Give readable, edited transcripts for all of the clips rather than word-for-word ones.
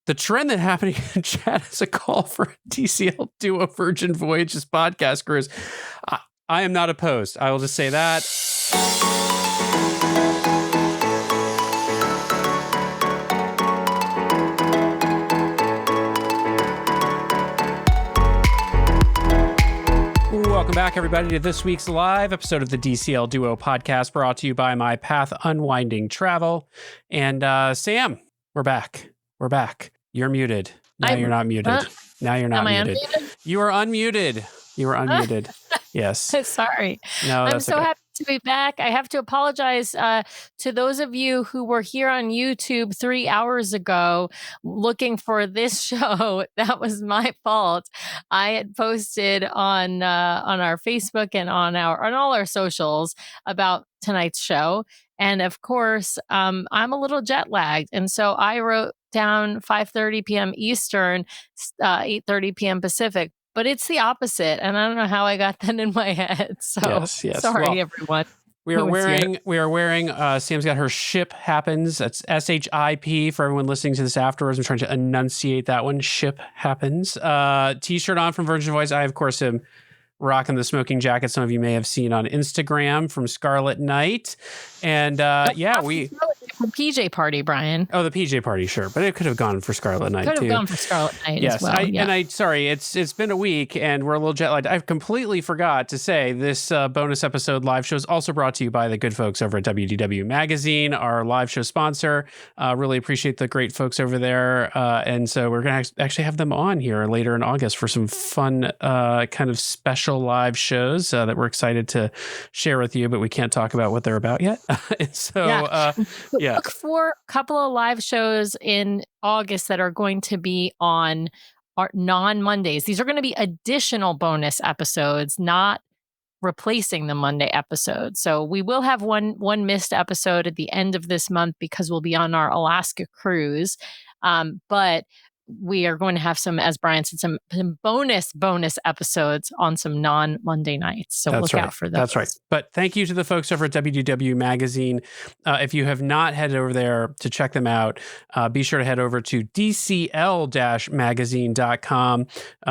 The trend that happening in chat is a call for a DCL Duo Virgin Voyages podcast cruise. I am not opposed. I will just say that. Welcome back, everybody, to this week's live episode of the DCL Duo podcast, brought to you by My Path Unwinding Travel. And Sam, we're back. We're back. You're muted. Now you're not muted. Now you're not muted. You are unmuted. You are unmuted. Yes. Sorry. No, I'm so happy to be back. I have to apologize to those of you who were here on YouTube 3 hours ago looking for this show. That was my fault. I had posted on our Facebook and on all our socials about tonight's show. And of course, I'm a little jet lagged. And so I wrote down 5:30 p.m. Eastern, 8:30 p.m. Pacific. But it's the opposite, and I don't know how I got that in my head. So yes. Sorry, everyone. We are wearing. Sam's got her Ship Happens. That's SHIP for everyone listening to this afterwards. I'm trying to enunciate that one. Ship Happens. T-shirt on from Virgin Voyages. I, of course, am rocking the smoking jacket some of you may have seen on Instagram from Scarlet Night. And we from PJ Party, Brian. Oh, the PJ Party, sure, but it could have gone for Scarlet Night. Could have gone for Scarlet Night. Yes, as well. Sorry, it's been a week and we're a little jet lagged. I completely forgot to say this bonus episode live show is also brought to you by the good folks over at WDW Magazine, our live show sponsor. Really appreciate the great folks over there, and so we're going to actually have them on here later in August for some fun kind of special live shows that we're excited to share with you, but we can't talk about what they're about yet. Look for a couple of live shows in August that are going to be on our non-Mondays. These are going to be additional bonus episodes, not replacing the Monday episode. So we will have one missed episode at the end of this month because we'll be on our Alaska cruise. But we are going to have some, as Brian said, some bonus episodes on some non-Monday nights. So look out for those. That's right. But thank you to the folks over at WDW Magazine. If you have not headed over there to check them out, be sure to head over to DCL-magazine.com.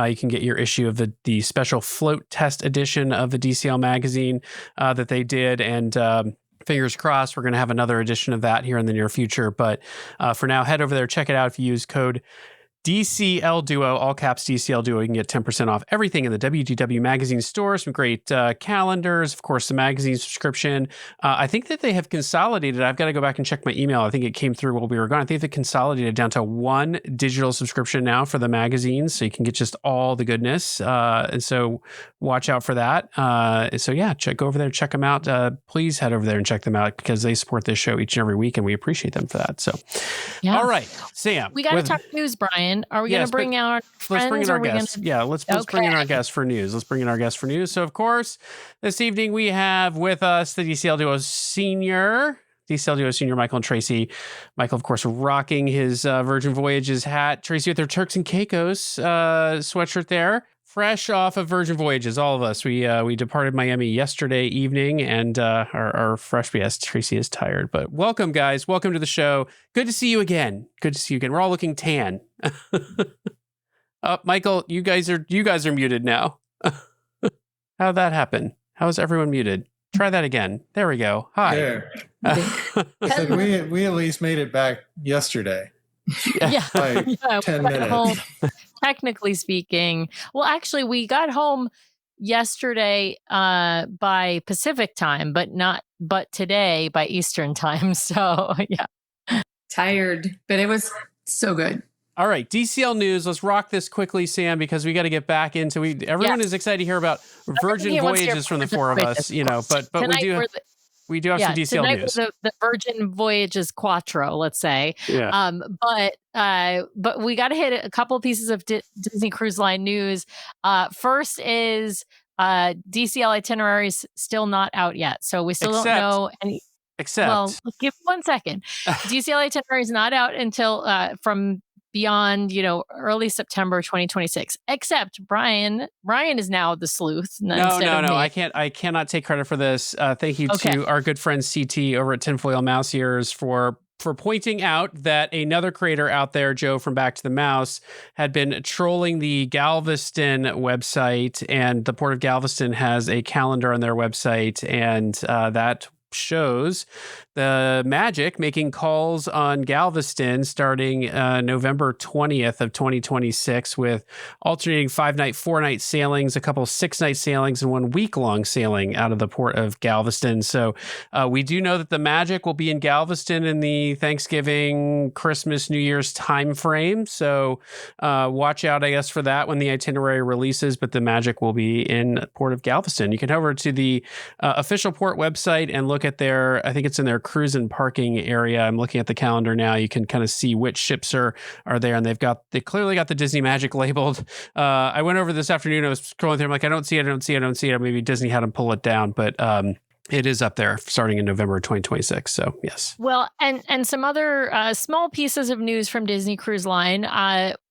You can get your issue of the special float test edition of the DCL magazine that they did. And fingers crossed, we're going to have another edition of that here in the near future. But for now, head over there, check it out. If you use code DCL Duo, all caps DCL Duo, you can get 10% off everything in the WDW Magazine store. Some great calendars, of course, the magazine subscription. I think that they have consolidated. I've got to go back and check my email. I think it came through while we were gone. I think they consolidated down to one digital subscription now for the magazines, so you can get just all the goodness. And so watch out for that. Go over there, check them out. Please head over there and check them out because they support this show each and every week, and we appreciate them for that. So, all right, Sam. We got to talk news, Brian. Are we going to bring our friends? Let's bring in our guests. Yeah, let's bring in our guests for news. So, of course, this evening we have with us the DCL Duo Sr. Michael and Tracy. Michael, of course, rocking his Virgin Voyages hat. Tracy with her Turks and Caicos sweatshirt there. Fresh off of Virgin Voyages, all of us. We departed Miami yesterday evening and are fresh. Yes, Tracy is tired, but welcome, guys. Welcome to the show. Good to see you again. We're all looking tan. Michael, you guys are muted now. How'd that happen? How is everyone muted? Try that again. There we go. Hi. There. we at least made it back yesterday. Yeah. 10 minutes. Technically speaking, well, actually, we got home yesterday by Pacific time, but today by Eastern time. So yeah, tired, but it was so good. All right, DCL news. Let's rock this quickly, Sam, because we got to get back into. Everyone is excited to hear about Virgin Voyages from the four of us, but we do have some DCL tonight news. The Virgin Voyages Quattro, let's say. Yeah. But we got to hit a couple of pieces of Disney Cruise Line news. First is DCL itineraries still not out yet, so we still don't know any. Well, give me 1 second. DCL itinerary is not out until from beyond, early September 2026. Except Brian is now the sleuth. No. I cannot take credit for this. Thank you to our good friend CT over at Tinfoil Mouse Ears for for pointing out that another creator out there, Joe from Back to the Mouse, had been trolling the Galveston website, and the Port of Galveston has a calendar on their website, and that shows the Magic making calls on Galveston starting November 20th of 2026 with alternating 5-night, 4-night sailings, a couple 6-night sailings, and 1 week-long sailing out of the Port of Galveston. So we do know that the Magic will be in Galveston in the Thanksgiving, Christmas, New Year's time frame. So watch out, I guess, for that when the itinerary releases, but the Magic will be in Port of Galveston. You can head over to the official port website and look at their, I think it's in their cruise and parking area. I'm looking at the calendar now. You can kind of see which ships are there, and they clearly got the Disney Magic labeled. I went over this afternoon. I was scrolling through. I'm like, I don't see it. Maybe Disney had them pull it down, but it is up there starting in November 2026. So yes. Well, and some other small pieces of news from Disney Cruise Line.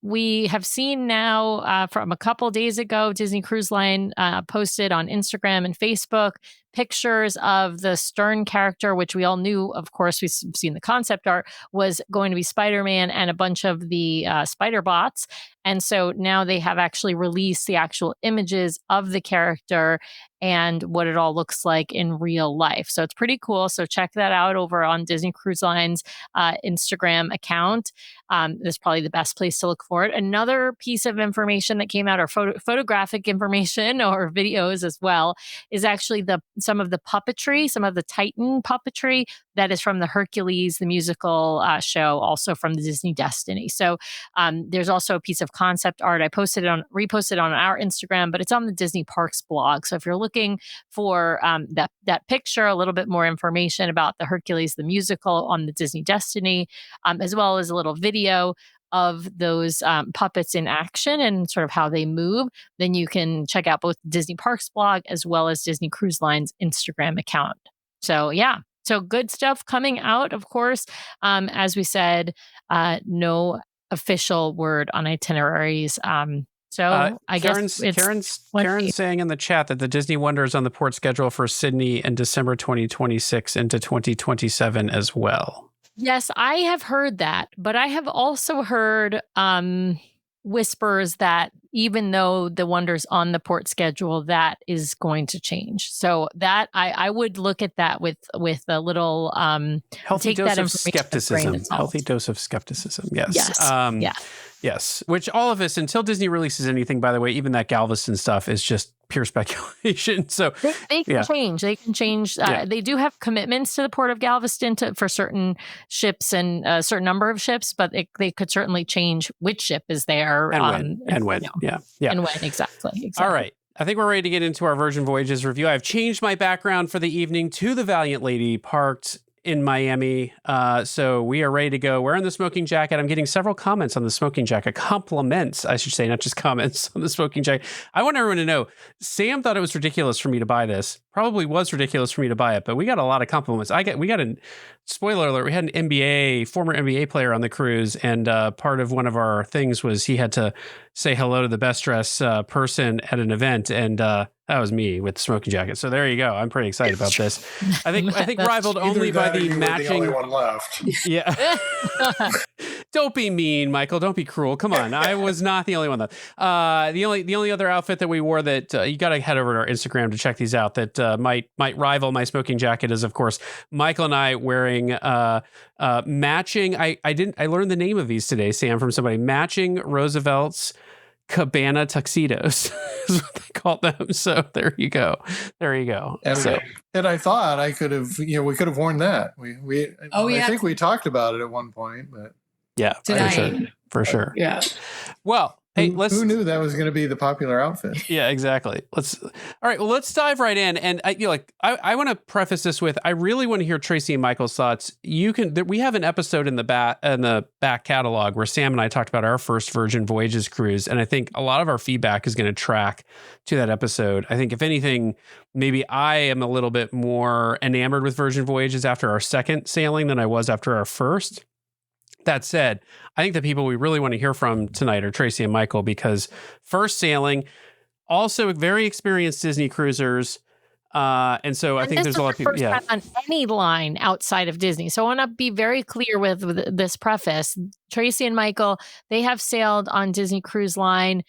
We have seen now from a couple days ago, Disney Cruise Line posted on Instagram and Facebook pictures of the Stern character, which we all knew, of course, we've seen the concept art, was going to be Spider-Man and a bunch of the spider bots. And so now they have actually released the actual images of the character and what it all looks like in real life. So it's pretty cool. So check that out over on Disney Cruise Line's Instagram account. That's probably the best place to look for it. Another piece of information that came out, or photographic information or videos as well, is actually some of the puppetry, some of the Titan puppetry that is from the Hercules, the musical show, also from the Disney Destiny. So there's also a piece of concept art. I reposted on our Instagram, but it's on the Disney Parks blog. So if you're looking for that picture, a little bit more information about the Hercules, the musical on the Disney Destiny, as well as a little video of those puppets in action and sort of how they move, then you can check out both Disney Parks blog as well as Disney Cruise Line's Instagram account. So yeah, so good stuff coming out, of course. As we said, no official word on itineraries. So I guess Karen's saying in the chat that the Disney Wonder is on the port schedule for Sydney in December 2026 into 2027 as well. Yes, I have heard that, but I have also heard whispers that even though the Wonder's on the port schedule, that is going to change. So that I would look at that with a little healthy dose of skepticism. Healthy dose of skepticism. Yes. Yes. Which all of us, until Disney releases anything, by the way, even that Galveston stuff is just pure speculation. So they can change. They can change. They do have commitments to the Port of Galveston for certain ships and a certain number of ships, but they could certainly change which ship is there and when. Yeah. And when exactly. All right. I think we're ready to get into our Virgin Voyages review. I've changed my background for the evening to the Valiant Lady parked in Miami. So we are ready to go. Wearing the smoking jacket. I'm getting several comments on the smoking jacket. Compliments, I should say, not just comments on the smoking jacket. I want everyone to know, Sam thought it was ridiculous for me to buy this. Probably was ridiculous for me to buy it, but we got a lot of compliments. We got a spoiler alert. We had an former NBA player on the cruise, and part of one of our things was he had to say hello to the best dressed person at an event, and that was me with the smoking jacket. So there you go. I'm pretty excited about this. I think rivaled only by the matching. The only one left. Yeah. Don't be mean, Michael. Don't be cruel. Come on. I was not the only one left. The only other outfit that we wore that you got to head over to our Instagram to check these out that might rival my smoking jacket is, of course, Michael and I wearing matching. I learned the name of these today, Sam, from somebody. Matching Roosevelt's cabana tuxedos is what they call them. So there you go. And I thought we could have worn that. I think we talked about it at one point, but yeah, for sure. Yeah. Well, hey, who knew that was going to be the popular outfit? Yeah, exactly. All right. Well, let's dive right in. And I want to preface this with, I really want to hear Tracy and Michael's thoughts. We have an episode in the back catalog where Sam and I talked about our first Virgin Voyages cruise. And I think a lot of our feedback is going to track to that episode. I think if anything, maybe I am a little bit more enamored with Virgin Voyages after our second sailing than I was after our first. That said, I think the people we really want to hear from tonight are Tracy and Michael, because first sailing, also very experienced Disney cruisers, And so I think there's a lot of people. First time on any line outside of Disney. So I want to be very clear with this preface. Tracy and Michael, they have sailed on Disney Cruise Line.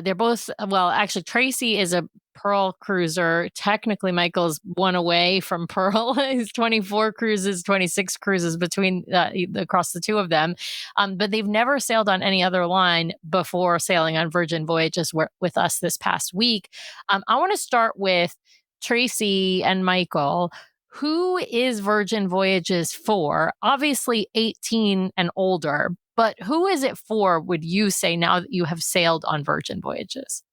They're both, well, actually, Tracy is a Pearl cruiser. Technically, Michael's one away from Pearl. He's 24 cruises, 26 cruises between across the two of them. But they've never sailed on any other line before sailing on Virgin Voyages with us this past week. I want to start with Tracy and Michael. Who is Virgin Voyages for? Obviously 18 and older, but who is it for, would you say, now that you have sailed on Virgin Voyages?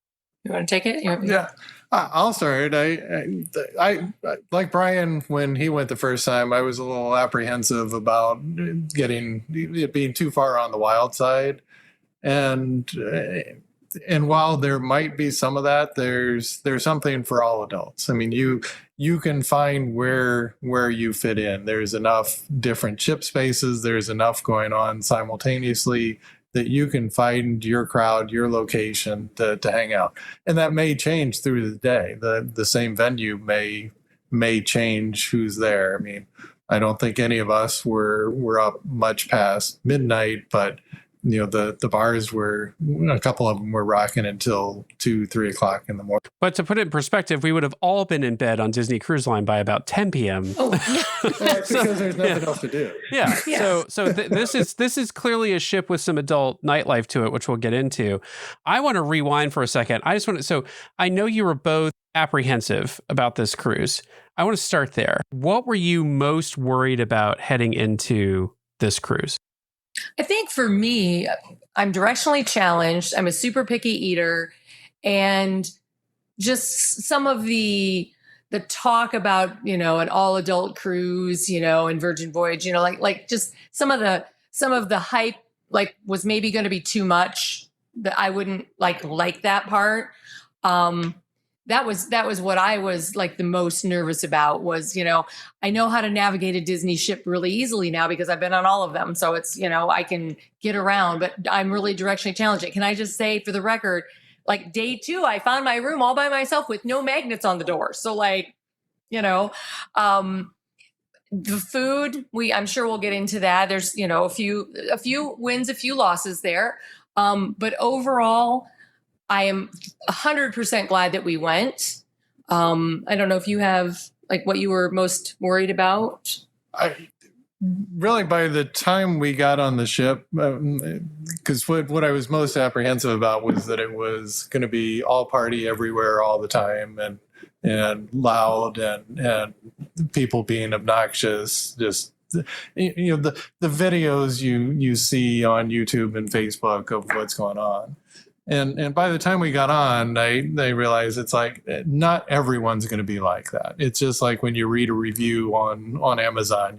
You want to take it? Yeah, I'll start. I like Brian, when he went the first time, I was a little apprehensive about it being too far on the wild side. And while there might be some of that, there's something for all adults. I mean, you can find where you fit in. There's enough different ship spaces. There's enough going on simultaneously that you can find your crowd, your location to hang out. And that may change through the day. The same venue may change who's there. I mean, I don't think any of us were up much past midnight, but the bars were, a couple of them were rocking until 2-3 o'clock in the morning. But to put it in perspective, we would have all been in bed on Disney Cruise Line by about 10 p.m. Oh, because there's nothing else to do. Yeah. So this is clearly a ship with some adult nightlife to it, which we'll get into. I want to rewind for a second. So I know you were both apprehensive about this cruise. I want to start there. What were you most worried about heading into this cruise? I think for me, I'm directionally challenged. I'm a super picky eater, and just some of the talk about, an all adult cruise, and Virgin Voyage, like just some of the hype, like, was maybe going to be too much, that I wouldn't like that part. That was what I was like the most nervous about was, I know how to navigate a Disney ship really easily now because I've been on all of them. So it's, I can get around, but I'm really directionally challenged. Can I just say, for the record, like day 2, I found my room all by myself with no magnets on the door. So the food, I'm sure we'll get into that. There's, a few wins, a few losses there. But overall, I am 100% glad that we went. I don't know if you have what you were most worried about. Really, by the time we got on the ship, because what I was most apprehensive about was that it was going to be all party everywhere all the time, and loud, and people being obnoxious. Just the videos you see on YouTube and Facebook of what's going on. And by the time we got on, they realized it's like not everyone's going to be like that. It's just like when you read a review on Amazon,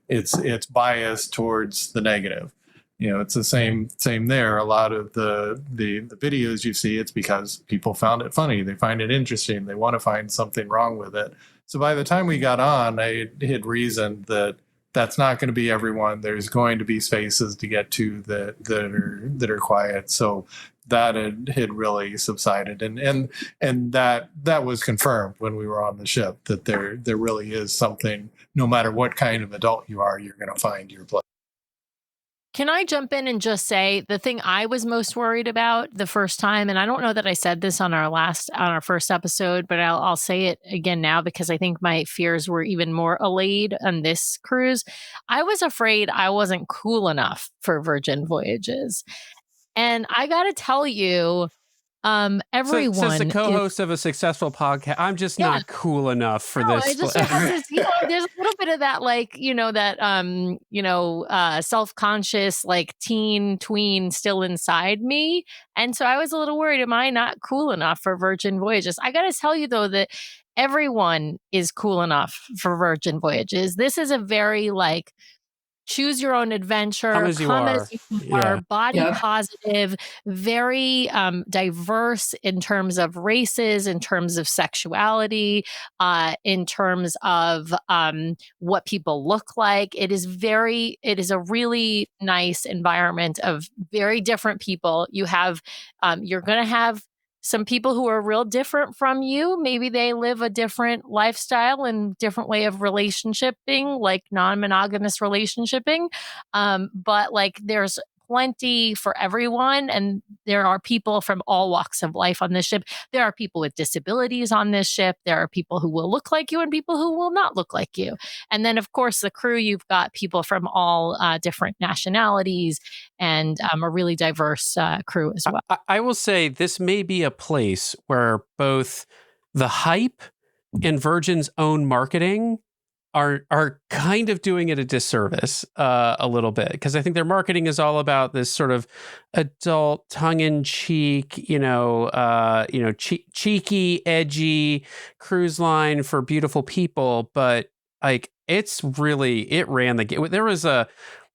it's biased towards the negative. It's the same there. A lot of the videos you see, it's because people found it funny. They find it interesting. They want to find something wrong with it. So by the time we got on, I had reasoned that that's not going to be everyone. There's going to be spaces to get to that are quiet. So that had really subsided, and that was confirmed when we were on the ship, that there really is something. No matter what kind of adult you are, you're going to find your place. Can I jump in and just say the thing I was most worried about the first time, and I don't know that I said this on our first episode, but I'll say it again now because I think my fears were even more allayed on this cruise. I was afraid I wasn't cool enough for Virgin Voyages. And I got to tell you, everyone. Says the co-host of a successful podcast, I'm just not cool enough for this. There's a little bit of that, self-conscious, teen tween still inside me. And so I was a little worried, am I not cool enough for Virgin Voyages? I got to tell you, though, that everyone is cool enough for Virgin Voyages. This is a very choose your own adventure, come as you are, body positive, very diverse in terms of races, in terms of sexuality, in terms of what people look like. It is a really nice environment of very different people. You have, you're going to have some people who are real different from you. Maybe they live a different lifestyle and different way of relationshiping, like non-monogamous relationshiping. But like there's plenty for everyone, and there are people from all walks of life on this ship. There are people with disabilities on this ship. There are people who will look like you and people who will not look like you. And then, of course, the crew, you've got people from all different nationalities and a really diverse crew as well. I will say this may be a place where both the hype and Virgin's own marketing are kind of doing it a disservice a little bit, because I think their marketing is all about this sort of adult, tongue-in-cheek, cheeky, edgy cruise line for beautiful people, but like it ran the.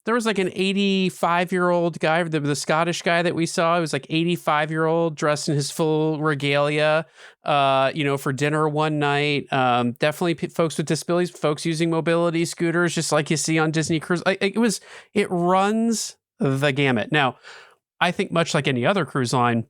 There was like an 85-year-old guy, the Scottish guy that we saw. It was like 85-year-old dressed in his full regalia, for dinner one night. Definitely folks with disabilities, folks using mobility scooters, just like you see on Disney Cruise. It runs the gamut. Now, I think much like any other cruise line,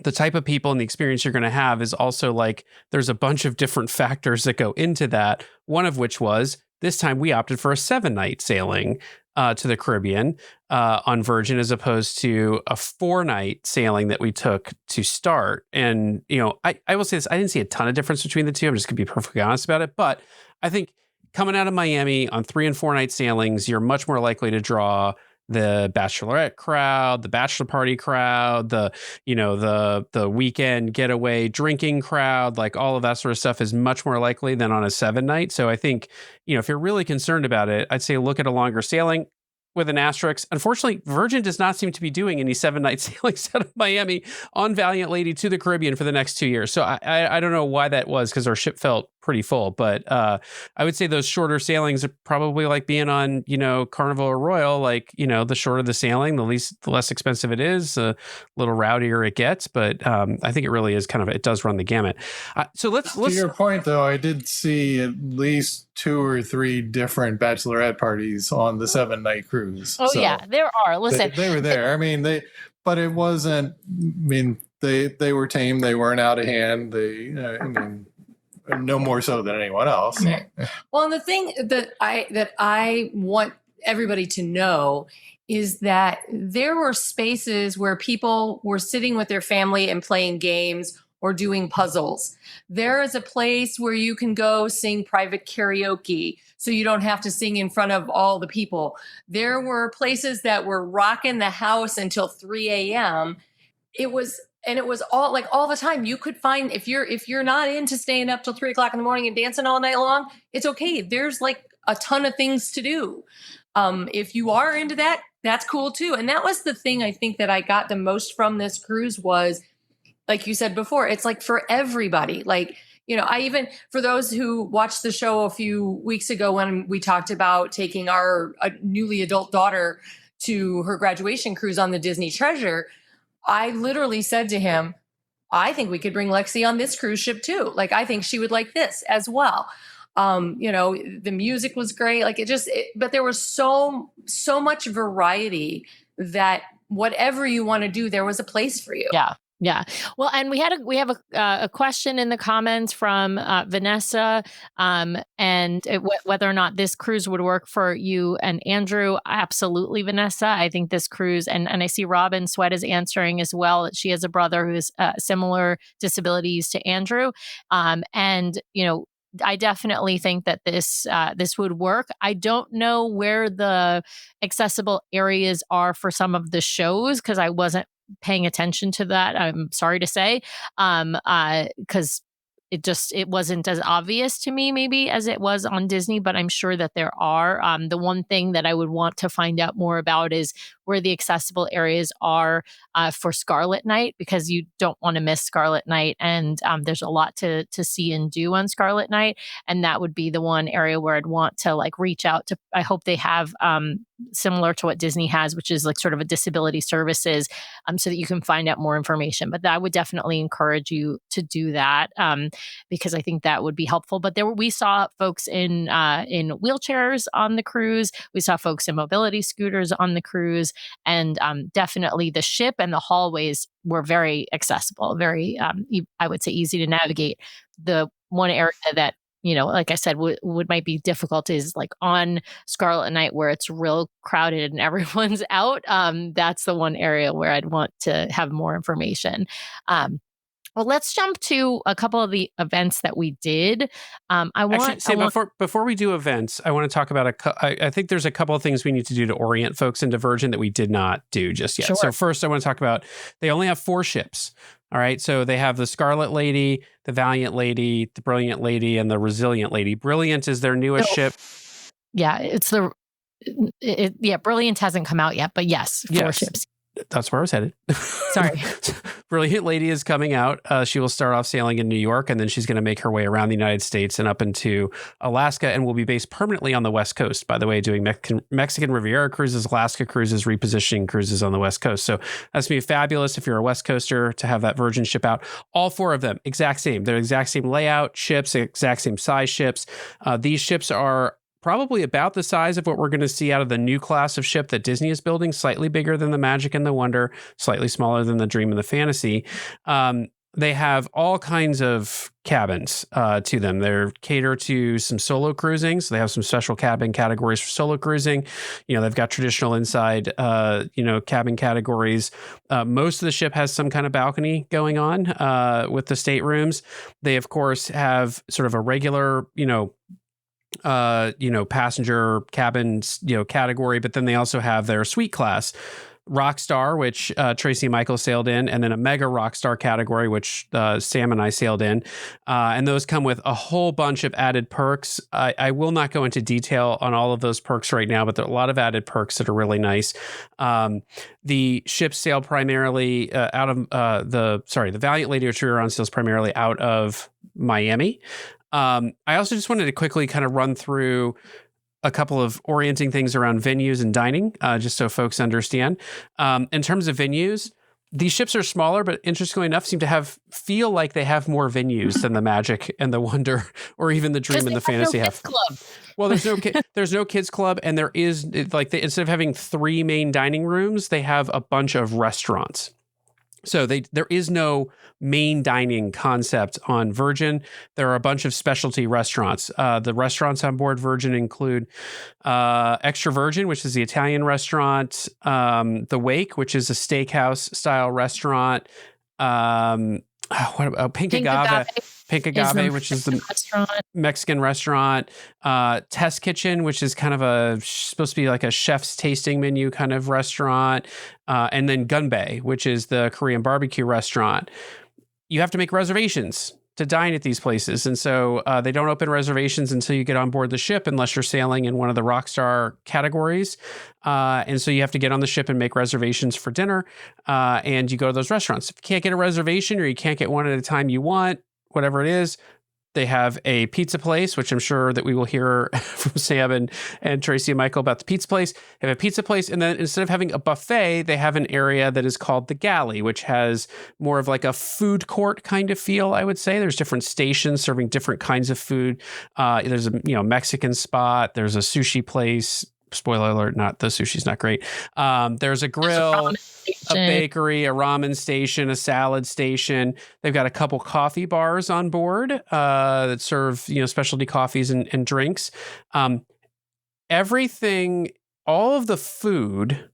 the type of people and the experience you're going to have is also like, there's a bunch of different factors that go into that. One of which was, this time we opted for a 7-night sailing to the Caribbean on Virgin, as opposed to a 4-night sailing that we took to start. And, I will say this, I didn't see a ton of difference between the two. I'm just going to be perfectly honest about it. But I think coming out of Miami on 3 and 4 night sailings, you're much more likely to draw the bachelorette crowd, the bachelor party crowd, the weekend getaway drinking crowd, like all of that sort of stuff is much more likely than on a 7-night. So I think, if you're really concerned about it, I'd say look at a longer sailing. With an asterisk. Unfortunately, Virgin does not seem to be doing any 7-night sailings out of Miami on Valiant Lady to the Caribbean for the next 2 years. So I don't know why that was, because our ship felt pretty full. But I would say those shorter sailings are probably like being on, Carnival or Royal. Like, the shorter the sailing, the less expensive it is, a little rowdier it gets. But I think it really is it does run the gamut. So let's to your point, though, I did see at least 2 or 3 different bachelorette parties on the 7-night cruise. Oh, so yeah, there are. Listen, they were there. But it wasn't. They were tame. They weren't out of hand. No more so than anyone else. Well, and the thing that I want everybody to know is that there were spaces where people were sitting with their family and playing games or doing puzzles. There is a place where you can go sing private karaoke so you don't have to sing in front of all the people. There were places that were rocking the house until 3 a.m. It was all the time. You could find, if you're not into staying up till 3 o'clock in the morning and dancing all night long, it's okay. There's like a ton of things to do. If you are into that, that's cool too. And that was the thing I think that I got the most from this cruise was, like you said before, it's like for everybody. Like, I even, for those who watched the show a few weeks ago when we talked about taking our newly adult daughter to her graduation cruise on the Disney Treasure, I literally said to him, I think we could bring Lexi on this cruise ship too. Like, I think she would like this as well. The music was great. Like but there was so much variety that whatever you want to do, there was a place for you. Yeah. Yeah. Well, and we have a question in the comments from Vanessa, whether or not this cruise would work for you and Andrew. Absolutely, Vanessa. I think this cruise, and I see Robin Sweat is answering as well, that she has a brother who has similar disabilities to Andrew. I definitely think that this would work. I don't know where the accessible areas are for some of the shows, because I wasn't paying attention to that. I'm sorry to say, because it wasn't as obvious to me maybe as it was on Disney, but I'm sure that there are. The one thing that I would want to find out more about is where the accessible areas are for Scarlet Night, because you don't want to miss Scarlet Night. And there's a lot to see and do on Scarlet Night. And that would be the one area where I'd want to reach out to. I hope they have similar to what Disney has, which is like sort of a disability services, so that you can find out more information. But I would definitely encourage you to do that, because I think that would be helpful. But we saw folks in wheelchairs on the cruise. We saw folks in mobility scooters on the cruise, and definitely the ship and the hallways were very accessible, very I would say easy to navigate. The one area that, like I said, would might be difficult is like on Scarlet Night, where it's real crowded and everyone's out. That's the one area where I'd want to have more information. Well, let's jump to a couple of the events that we did. Before we do events, I want to talk about I think there's a couple of things we need to do to orient folks into Virgin that we did not do just yet. Sure. So first, I want to talk about, they only have 4 ships. All right. So they have the Scarlet Lady, the Valiant Lady, the Brilliant Lady, and the Resilient Lady. Brilliant is their newest ship. Yeah, Brilliant hasn't come out yet, but yes, 4 ships. That's where I was headed. Sorry. Brilliant Lady is coming out. She will start off sailing in New York, and then she's going to make her way around the United States and up into Alaska, and will be based permanently on the West Coast, by the way, doing Mexican Riviera cruises, Alaska cruises, repositioning cruises on the West Coast. So that's going to be fabulous if you're a West Coaster to have that Virgin ship out. All 4 of them, exact same. They're exact same layout ships, exact same size ships. These ships are probably about the size of what we're going to see out of the new class of ship that Disney is building, slightly bigger than the Magic and the Wonder, slightly smaller than the Dream and the Fantasy. They have all kinds of cabins to them. They're catered to some solo cruising, so they have some special cabin categories for solo cruising. They've got traditional inside, cabin categories. Most of the ship has some kind of balcony going on with the staterooms. They, of course, have sort of a regular, passenger cabins, category, but then they also have their suite class, Rockstar, which Tracy and Michael sailed in, and then a Mega Rockstar category, which Sam and I sailed in. And those come with a whole bunch of added perks. I will not go into detail on all of those perks right now, but there are a lot of added perks that are really nice. The ships sail primarily out of the Valiant Lady, which we were on, sails primarily out of Miami. I also just wanted to quickly kind of run through a couple of orienting things around venues and dining, just so folks understand. In terms of venues, these ships are smaller, but interestingly enough, seem to feel like they have more venues than the Magic and the Wonder, or even the Dream and the Fantasy have. Well, there's no kids club, and there is instead of having 3 main dining rooms, they have a bunch of restaurants. So there is no main dining concept on Virgin. There are a bunch of specialty restaurants. The restaurants on board Virgin include Extra Virgin, which is the Italian restaurant, The Wake, which is a steakhouse style restaurant. What about Pink Agave, which is the Mexican restaurant. Test Kitchen, which is kind of supposed to be like a chef's tasting menu kind of restaurant. And then Gunbei, which is the Korean barbecue restaurant. You have to make reservations to dine at these places. And so they don't open reservations until you get on board the ship, unless you're sailing in one of the Rockstar categories. And so you have to get on the ship and make reservations for dinner. And you go to those restaurants. If you can't get a reservation, or you can't get one at a time you want, whatever it is, they have a pizza place, which I'm sure that we will hear from Sam and Tracy and Michael about the pizza place. They have a pizza place, and then instead of having a buffet, they have an area that is called the galley, which has more of like a food court kind of feel, I would say. There's different stations serving different kinds of food. There's a Mexican spot. There's a sushi place. Spoiler alert, the sushi's not great. There's a grill, a bakery, a ramen station, a salad station. They've got a couple coffee bars on board that serve, specialty coffees and drinks. Everything, all of the food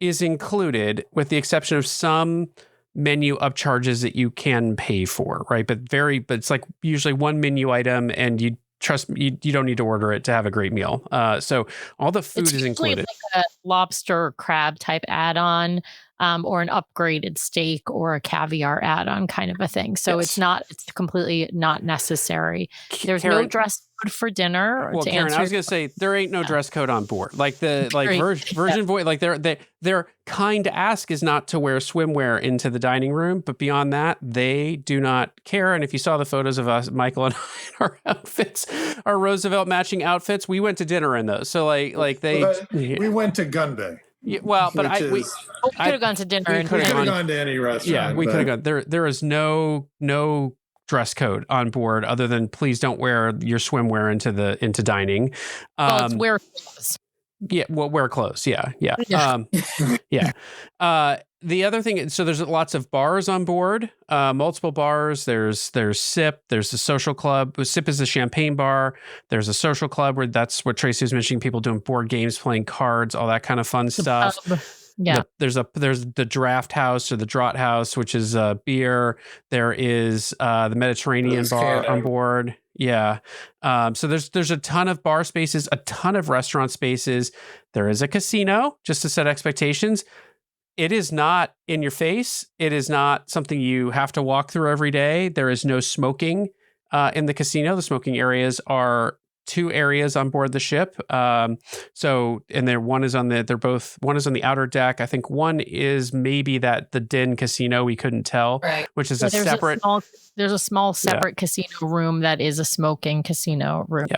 is included, with the exception of some menu upcharges that you can pay for, right? But it's like usually one menu item, and trust me, you don't need to order it to have a great meal. So all the food is included. Like a lobster crab type add-on. or an upgraded steak or a caviar add-on kind of a thing. So Yes. it's completely not necessary. There's no Karen- dress code for dinner. Well, to Karen, answer I was going to say there ain't no dress code on board. Like Virgin Voyage, like their kind ask is not to wear swimwear into the dining room, but beyond that, they do not care. And if you saw the photos of us, Michael and I, in our outfits, our Roosevelt matching outfits, we went to dinner in those. So like they, we went to Gun Bay. Yeah, well, but we could have gone to dinner. We could have gone to any restaurant. Yeah, we could have gone. There is no dress code on board other than please don't wear your swimwear into dining. Well, it's wear clothes. Yeah, well, wear clothes. Yeah. Yeah. The other thing, so there's lots of bars on board, multiple bars. There's SIP. There's a social club. SIP is a champagne bar. There's a social club where that's what Tracy was mentioning. People doing board games, playing cards, all that kind of fun stuff. Yeah. There's the draft house or the draught house, which is beer. There is the Mediterranean bar on board. Yeah. So there's a ton of bar spaces, a ton of restaurant spaces. There is a casino, just to set expectations. It is not in your face. It is not something you have to walk through every day. There is no smoking in the casino. The smoking areas are 2 areas on board the ship. One is on the outer deck. I think one is maybe the Den Casino. We couldn't tell, Right. which is There's separate. There's a small separate casino room that is a smoking casino room. Yeah.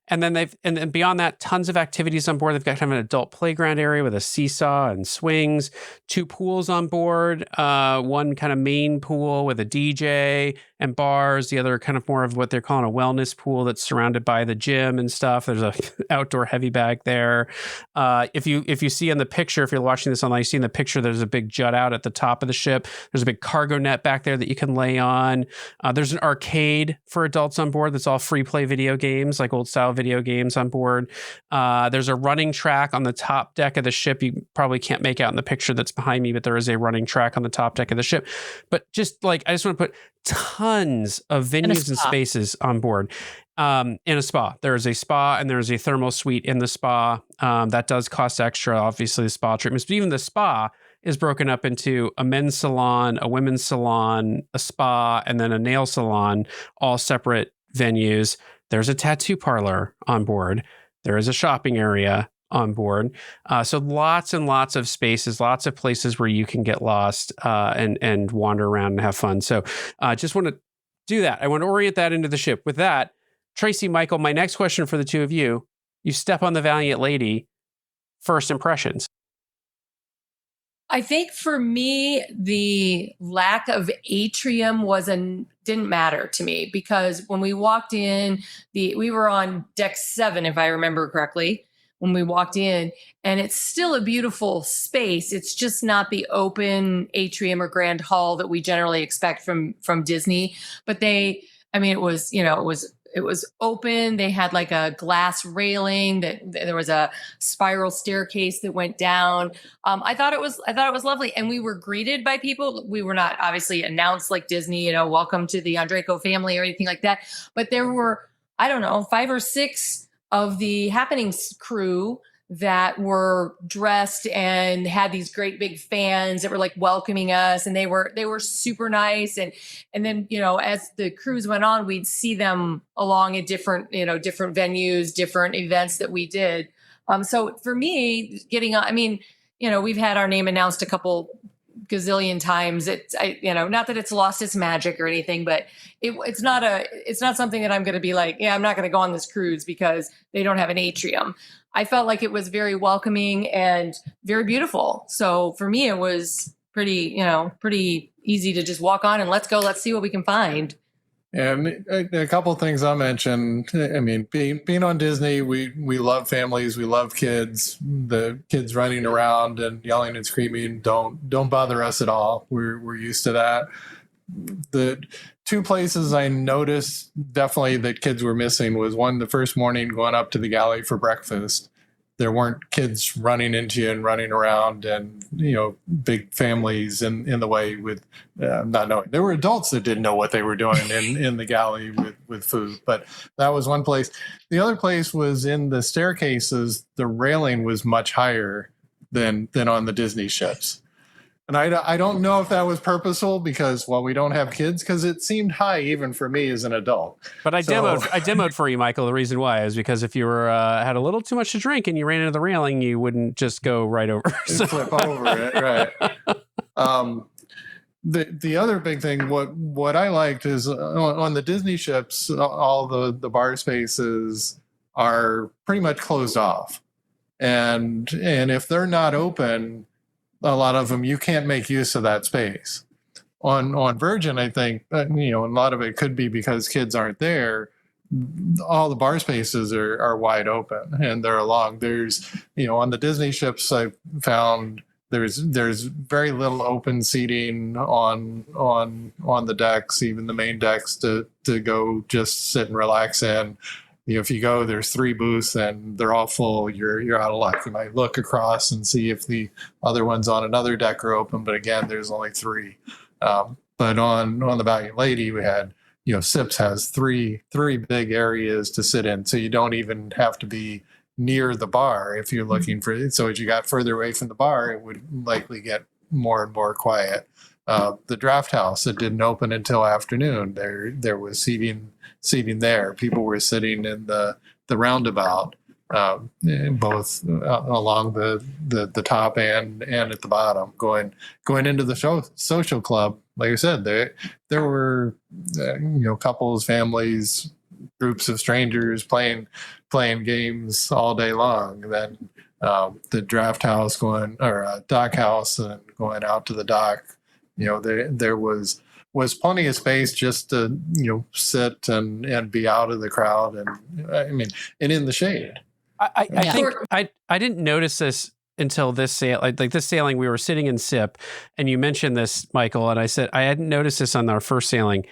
And then and beyond that, tons of activities on board. They've got kind of an adult playground area with a seesaw and swings, 2 pools on board, one kind of main pool with a DJ and bars, the other kind of more of what they're calling a wellness pool that's surrounded by the gym and stuff. There's a outdoor heavy bag there. If you see in the picture, if you're watching this online, you see in the picture, there's a big jut out at the top of the ship. There's a big cargo net back there that you can lay on. There's an arcade for adults on board that's all free play video games, like old style video games on board. There's a running track on the top deck of the ship. You probably can't make out in the picture that's behind me, but there is a running track on the top deck of the ship. But just like, I just want to put tons of venues and spaces on board. In a spa, there is a spa and there's a thermal suite in the spa. That does cost extra, obviously, the spa treatments, but even the spa is broken up into a men's salon, a women's salon, a spa, and then a nail salon, all separate venues. There's a tattoo parlor on board. There is a shopping area on board. So lots and lots of spaces, lots of places where you can get lost and wander around and have fun. So just want to do that. I want to orient that into the ship. With that, Tracy, Michael, my next question for the two of you, you step on the Valiant Lady, first impressions. I think for me, the lack of atrium didn't matter to me, because when we walked in, we were on deck 7, if I remember correctly, when we walked in, and it's still a beautiful space. It's just not the open atrium or grand hall that we generally expect from Disney. But it was open. They had like a glass railing there was a spiral staircase that went down. I thought it was lovely. And we were greeted by people. We were not obviously announced like Disney, welcome to the Andreco family or anything like that. But there were, I don't know, 5 or 6 of the happenings crew that were dressed and had these great big fans that were like welcoming us, and they were super nice. And then, as the cruise went on, we'd see them along at different venues, different events that we did. So for me, getting on, we've had our name announced a couple gazillion times. Not that it's lost its magic or anything, but it's not something that I'm going to be like, I'm not going to go on this cruise because they don't have an atrium. I felt like it was very welcoming and very beautiful. So for me, it was pretty easy to just walk on and let's see what we can find. And a couple of things I'll mention. Being on Disney, we love families, we love kids. The kids running around and yelling and screaming don't bother us at all. We're used to that. The 2 places I noticed definitely that kids were missing was one, the first morning going up to the galley for breakfast. There weren't kids running into you and running around and, big families in the way with not knowing. There were adults that didn't know what they were doing in the galley with food, but that was one place. The other place was in the staircases. The railing was much higher than on the Disney ships. And I don't know if that was purposeful because, well, we don't have kids, because it seemed high even for me as an adult. But I demoed for you, Michael. The reason why is because if you were had a little too much to drink and you ran into the railing, you wouldn't just go right over. Flip over it, right? The other big thing, what I liked is on the Disney ships, all the bar spaces are pretty much closed off, and if they're not open, a lot of them you can't make use of that space. On Virgin, I think a lot of it could be because kids aren't there. All the bar spaces are wide open and they're along. There's on the Disney ships, I found there's very little open seating on the decks, even the main decks to go just sit and relax in. If you go, there's 3 booths and they're all full. You're out of luck. You might look across and see if the other ones on another deck are open, but again, there's only 3. But on the Valiant Lady, we had SIPS has three big areas to sit in, so you don't even have to be near the bar if you're looking for it. So as you got further away from the bar, it would likely get more and more quiet. The draft house, it didn't open until afternoon. There was seating there. People were sitting in the roundabout, both along the top and at the bottom, going into the social club. Like I said, there were couples, families, groups of strangers playing games all day long. Then the draft house dock house and going out to the dock. There was plenty of space just to sit and be out of the crowd and in the shade. I think I didn't notice this until this this sailing. We were sitting in SIP, and you mentioned this, Michael, and I said I hadn't noticed this on our first sailing.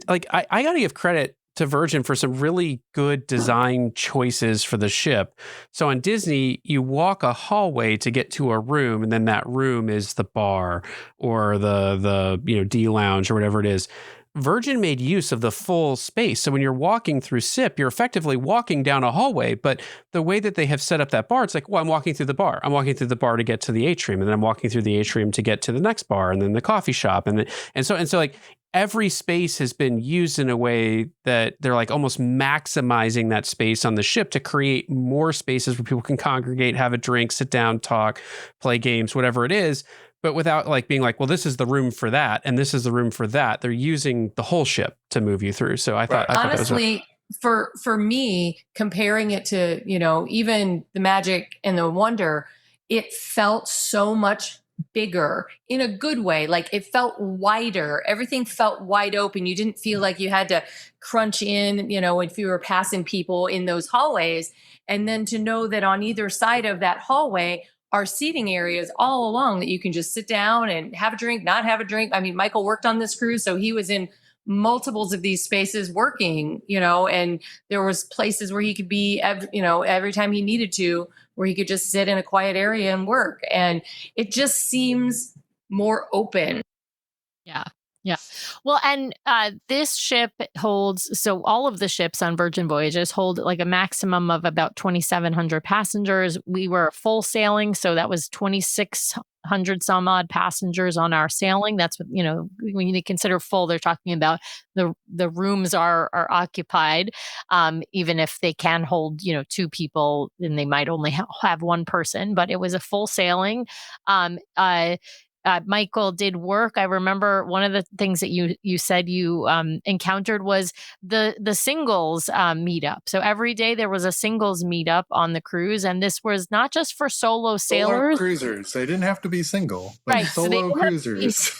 I got to give credit to Virgin for some really good design choices for the ship. So on Disney, you walk a hallway to get to a room, and then that room is the bar or the D lounge or whatever it is. Virgin made use of the full space. So when you're walking through SIP, you're effectively walking down a hallway, but the way that they have set up that bar, it's like, well, I'm walking through the bar. I'm walking through the bar to get to the atrium, and then I'm walking through the atrium to get to the next bar, and then the coffee shop. And so like every space has been used in a way that they're like almost maximizing that space on the ship to create more spaces where people can congregate, have a drink, sit down, talk, play games, whatever it is. But without being like, well, this is the room for that, and this is the room for that. They're using the whole ship to move you through. So I thought honestly, for me, comparing it to even the Magic and the Wonder, it felt so much bigger in a good way. Like it felt wider. Everything felt wide open. You didn't feel like you had to crunch in, if you were passing people in those hallways, and then to know that on either side of that hallway are seating areas all along that you can just sit down and have a drink, not have a drink. Michael worked on this cruise, so he was in multiples of these spaces working, and there was places where he could be, every time he needed to, where he could just sit in a quiet area and work. And it just seems more open. Yeah. Yeah. Well, and this ship holds, so all of the ships on Virgin Voyages hold like a maximum of about 2,700 passengers. We were full sailing, so that was 2,600 some odd passengers on our sailing. That's what, when you consider full, they're talking about the rooms are occupied, even if they can hold, 2 people, and they might only have 1 person, but it was a full sailing. Michael did work. I remember one of the things that you said you encountered was the singles meetup. So every day there was a singles meetup on the cruise, and this was not just for solo sailors. Solo cruisers. They didn't have to be single, but right? solo cruisers.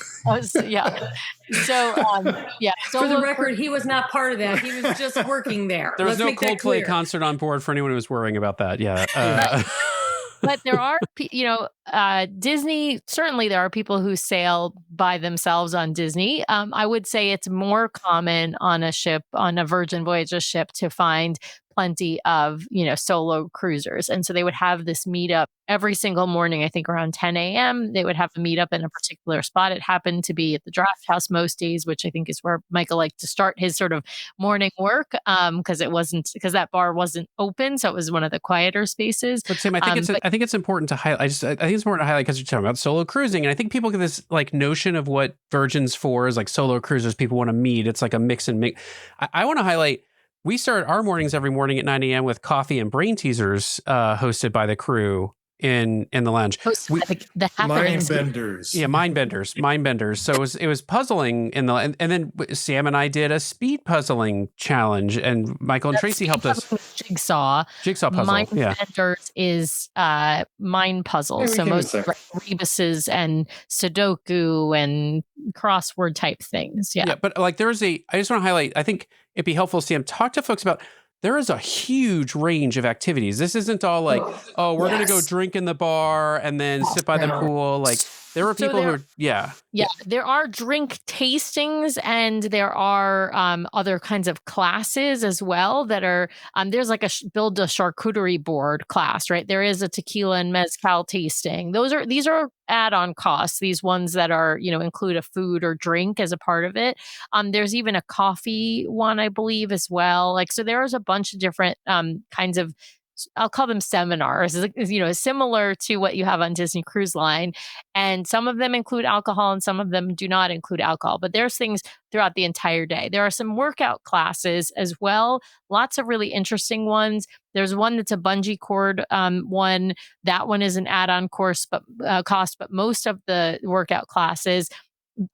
Yeah. So yeah. For the record, he was not part of that. He was just working there. There was no Coldplay concert on board for anyone who was worrying about that. Yeah. But there are, Disney, certainly there are people who sail by themselves on Disney. I would say it's more common on a Virgin Voyages ship to find plenty of, solo cruisers. And so they would have this meetup every single morning, I think around 10 a.m. They would have a meetup in a particular spot. It happened to be at the draft house most days, which I think is where Michael liked to start his sort of morning work, because that bar wasn't open. So it was one of the quieter spaces. But Sam, I think it's important to highlight. I think think it's important to highlight because you're talking about solo cruising. And I think people get this like notion of what Virgin's for is like solo cruisers, people want to meet. It's like a mix and mix. I want to highlight, we start our mornings every morning at 9 a.m. with coffee and brain teasers hosted by the crew in the lounge. The Mind happenings. benders. Yeah, mind benders. So it was puzzling and then Sam and I did a speed puzzling challenge, and Michael and Tracy helped us. Jigsaw puzzle. Mind Yeah. benders is mind puzzles. So Everything most is there. like rebuses and Sudoku and crossword type things. Yeah. Yeah, but like I just want to highlight, I think it'd be helpful, Sam, talk to folks about, there is a huge range of activities. This isn't all like, we're going to go drink in the bar and then sit by the pool. Like there were people who, Yeah, there are drink tastings and there are other kinds of classes as well that are, there's like build a charcuterie board class, right? There is a tequila and mezcal tasting. These are add-on costs, these ones that are, include a food or drink as a part of it. There's even a coffee one, I believe, as well. Like, so there's a bunch of different kinds of, I'll call them seminars, similar to what you have on Disney Cruise Line. And some of them include alcohol and some of them do not include alcohol, but there's things throughout the entire day. There are some workout classes as well. Lots of really interesting ones. There's one that's a bungee cord one. That one is an add-on cost, but most of the workout classes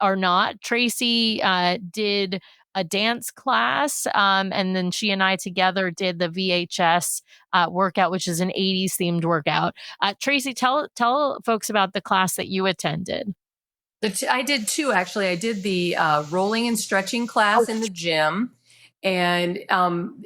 are not. Tracy did a dance class, and then she and I together did the VHS workout, which is an 80s themed workout. Tracy, tell folks about the class that you attended. I did two, actually. I did the rolling and stretching class in the gym, and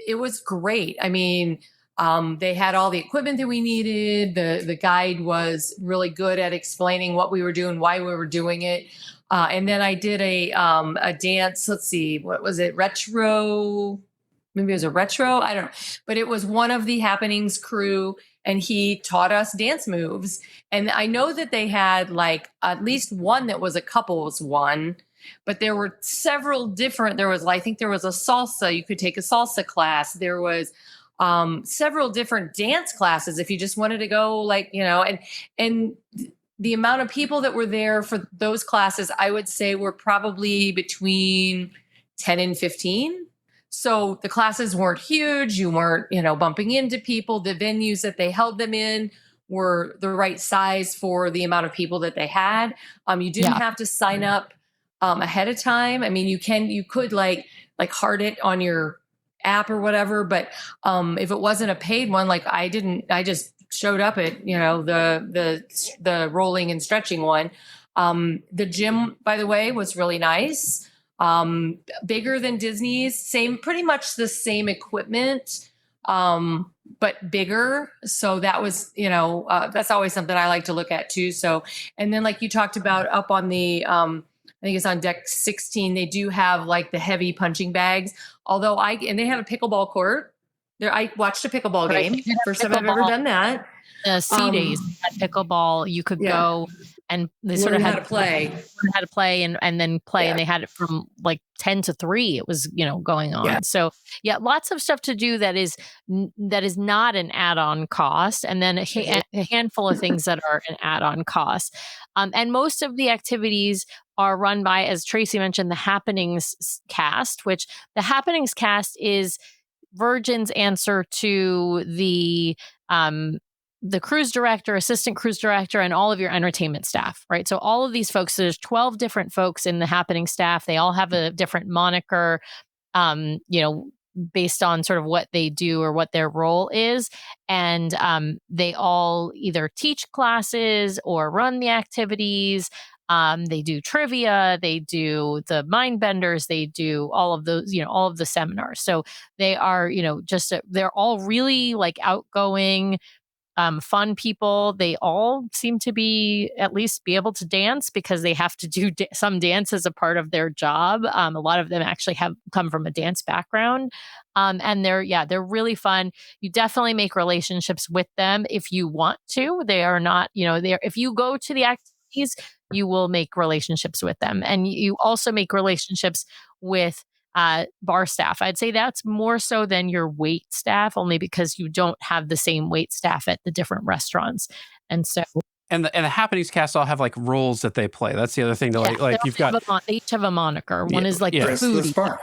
it was great. I mean, they had all the equipment that we needed. The guide was really good at explaining what we were doing, why we were doing it. And then I did a dance. Let's see, what was it? Retro. Maybe it was a retro. I don't know. But it was one of the Happenings crew, and he taught us dance moves. And I know that they had like at least one that was a couples one, but there were several different. I think there was a salsa. You could take a salsa class. There was several different dance classes if you just wanted to go, like, and the amount of people that were there for those classes, I would say, were probably between 10 and 15. So the classes weren't huge. You weren't, bumping into people. The venues that they held them in were the right size for the amount of people that they had. You didn't have to sign up ahead of time. I mean, you could like heart it on your app or whatever, but if it wasn't a paid one, like I just showed up at, the rolling and stretching one. The gym, by the way, was really nice. Bigger than Disney's, pretty much the same equipment, but bigger. So that was, that's always something I like to look at too. So, and then like you talked about up on the, I think it's on deck 16, they do have like the heavy punching bags, and they have a pickleball court. I watched a pickleball game. First time I've ever done that. Sea days at pickleball, you could go and they sort of had to play. Learn how to play and then play, and they had it from like 10 to 3. It was going on. Yeah. So lots of stuff to do that is not an add-on cost, and then a handful of things that are an add-on cost. And most of the activities are run by, as Tracy mentioned, the Happenings cast, which the Happenings cast is Virgin's answer to the cruise director, assistant cruise director, and all of your entertainment staff, right? So all of these folks, there's 12 different folks in the Happening staff. They all have a different moniker, based on sort of what they do or what their role is. And they all either teach classes or run the activities. They do trivia, they do the mind benders, they do all of those, all of the seminars. So they are, they're all really like outgoing, fun people. They all seem to at least be able to dance because they have to do some dance as a part of their job. A lot of them actually have come from a dance background. And they're really fun. You definitely make relationships with them if you want to. They are not, if you go to the activities, you will make relationships with them. And you also make relationships with bar staff. I'd say that's more so than your wait staff, only because you don't have the same wait staff at the different restaurants. And so and the happenings cast all have like roles that they play. That's the other thing. To like you've got they each have a moniker. One is like the Chris the foodie, Spark.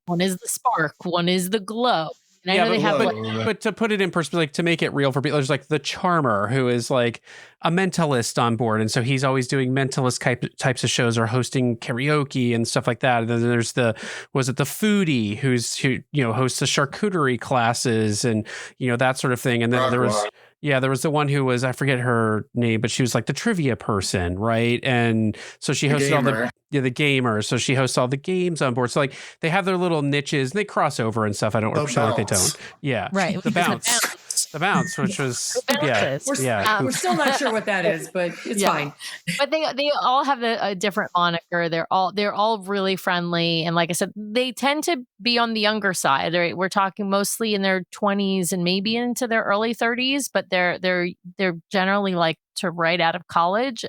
one is the spark, one is the glow. And I know but, they have but to put it in perspective, like to make it real for people, there's like the charmer who is like a mentalist on board, and so he's always doing mentalist types of shows or hosting karaoke and stuff like that. And then there's the foodie who hosts the charcuterie classes and that sort of thing. And then there was the one who was, I forget her name, but she was like the trivia person, right? And so she hosted all the gamer. So she hosts all the games on board. So like they have their little niches and they cross over and stuff. I don't pretend like they don't. Yeah. Right. The bounce, which was we're still not sure what that is, but it's fine. But they all have a different moniker. They're all really friendly, and like I said, they tend to be on the younger side. Right? We're talking mostly in their 20s and maybe into their early 30s, but they're generally like to right out of college.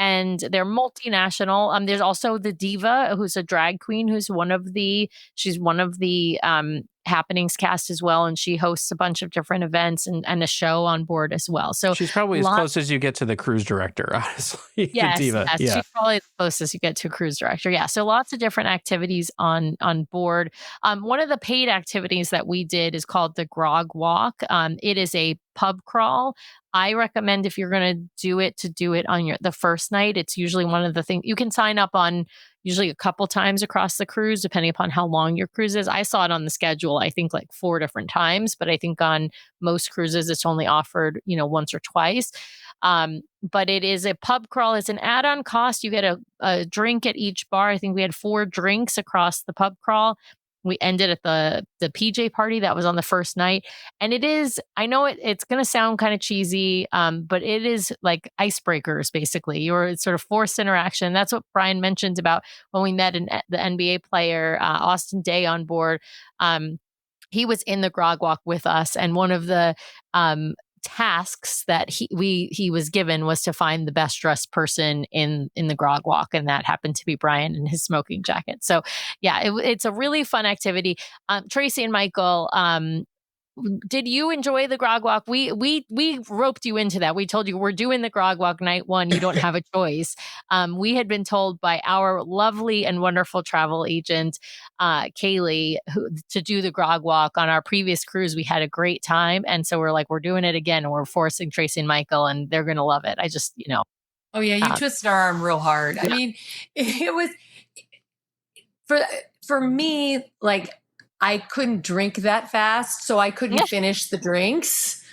And they're multinational. There's also the diva, who's a drag queen, she's one of the happenings cast as well, and she hosts a bunch of different events and a show on board as well. So she's probably as close as you get to the cruise director, honestly. Yes, diva. Yes, she's probably the closest you get to a cruise director. Yeah, so lots of different activities on board. One of the paid activities that we did is called the Grog Walk. It is a pub crawl. I recommend if you're going to do it on the first night. It's usually one of the things you can sign up on usually a couple times across the cruise, depending upon how long your cruise is. I saw it on the schedule, I think like 4 different times, but I think on most cruises, it's only offered, once or twice. But it is a pub crawl. It's an add-on cost. You get a drink at each bar. I think we had 4 drinks across the pub crawl. We ended at the PJ party that was on the first night. And it is, I know it's going to sound kind of cheesy, but it is like icebreakers, basically. It's sort of forced interaction. That's what Brian mentioned about when we met the NBA player, Austin Day, on board. He was in the Grog Walk with us. And one of the tasks that he was given was to find the best dressed person in the Grog Walk, and that happened to be Brian in his smoking jacket. So yeah, it's a really fun activity. Tracy and Michael, did you enjoy the Grog Walk? We roped you into that. We told you we're doing the Grog Walk night 1. You don't have a choice. We had been told by our lovely and wonderful travel agent, Kaylee, to do the Grog Walk on our previous cruise. We had a great time. And so we're like, we're doing it again. And we're forcing Tracy and Michael, and they're going to love it. I just, Oh yeah. You twisted our arm real hard. Yeah. I mean, it was for me, like, I couldn't drink that fast, so I couldn't finish the drinks.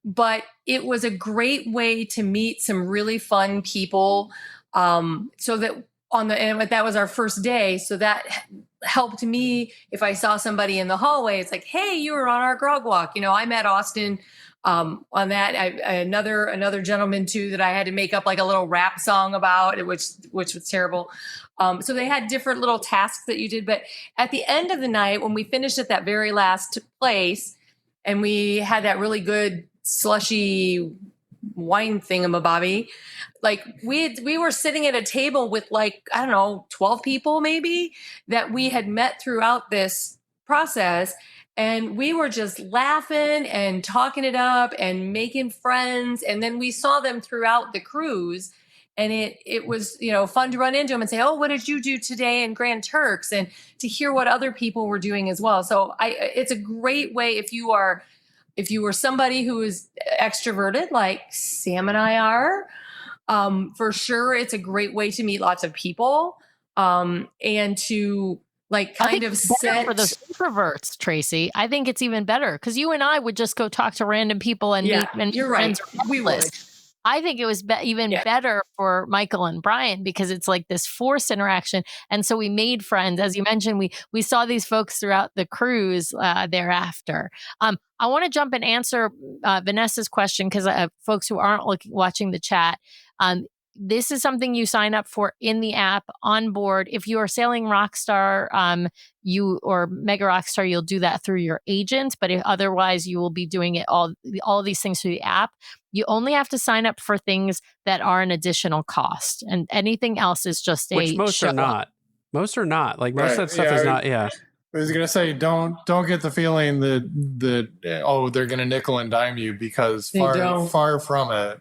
But it was a great way to meet some really fun people. So that that was our first day. So that helped me if I saw somebody in the hallway. It's like, hey, you were on our Grog Walk. I met Austin on that. Another gentleman too that I had to make up like a little rap song about, which was terrible. So they had different little tasks that you did. But at the end of the night, when we finished at that very last place and we had that really good slushy wine thingamabobby, like we were sitting at a table with like, I don't know, 12 people maybe that we had met throughout this process. And we were just laughing and talking it up and making friends. And then we saw them throughout the cruise. And it was, fun to run into them and say, oh, what did you do today in Grand Turks? And to hear what other people were doing as well. So it's a great way if you are somebody who is extroverted like Sam and I are, for sure, it's a great way to meet lots of people and to like kind of set for those introverts, Tracy. I think it's even better because you and I would just go talk to random people and meet and you're right. We would. I think it was even better for Michael and Brian because it's like this forced interaction. And so we made friends. As you mentioned, we saw these folks throughout the cruise thereafter. I want to jump and answer Vanessa's question because folks who aren't watching the chat, this is something you sign up for in the app on board. If you are sailing Rockstar, or Mega Rockstar, you'll do that through your agent. But otherwise, you will be doing it all of these things through the app. You only have to sign up for things that are an additional cost, and anything else is just which most are not. Most are not. Like most of that stuff is not. Yeah. I was gonna say, don't get the feeling that they're gonna nickel and dime you because far from it.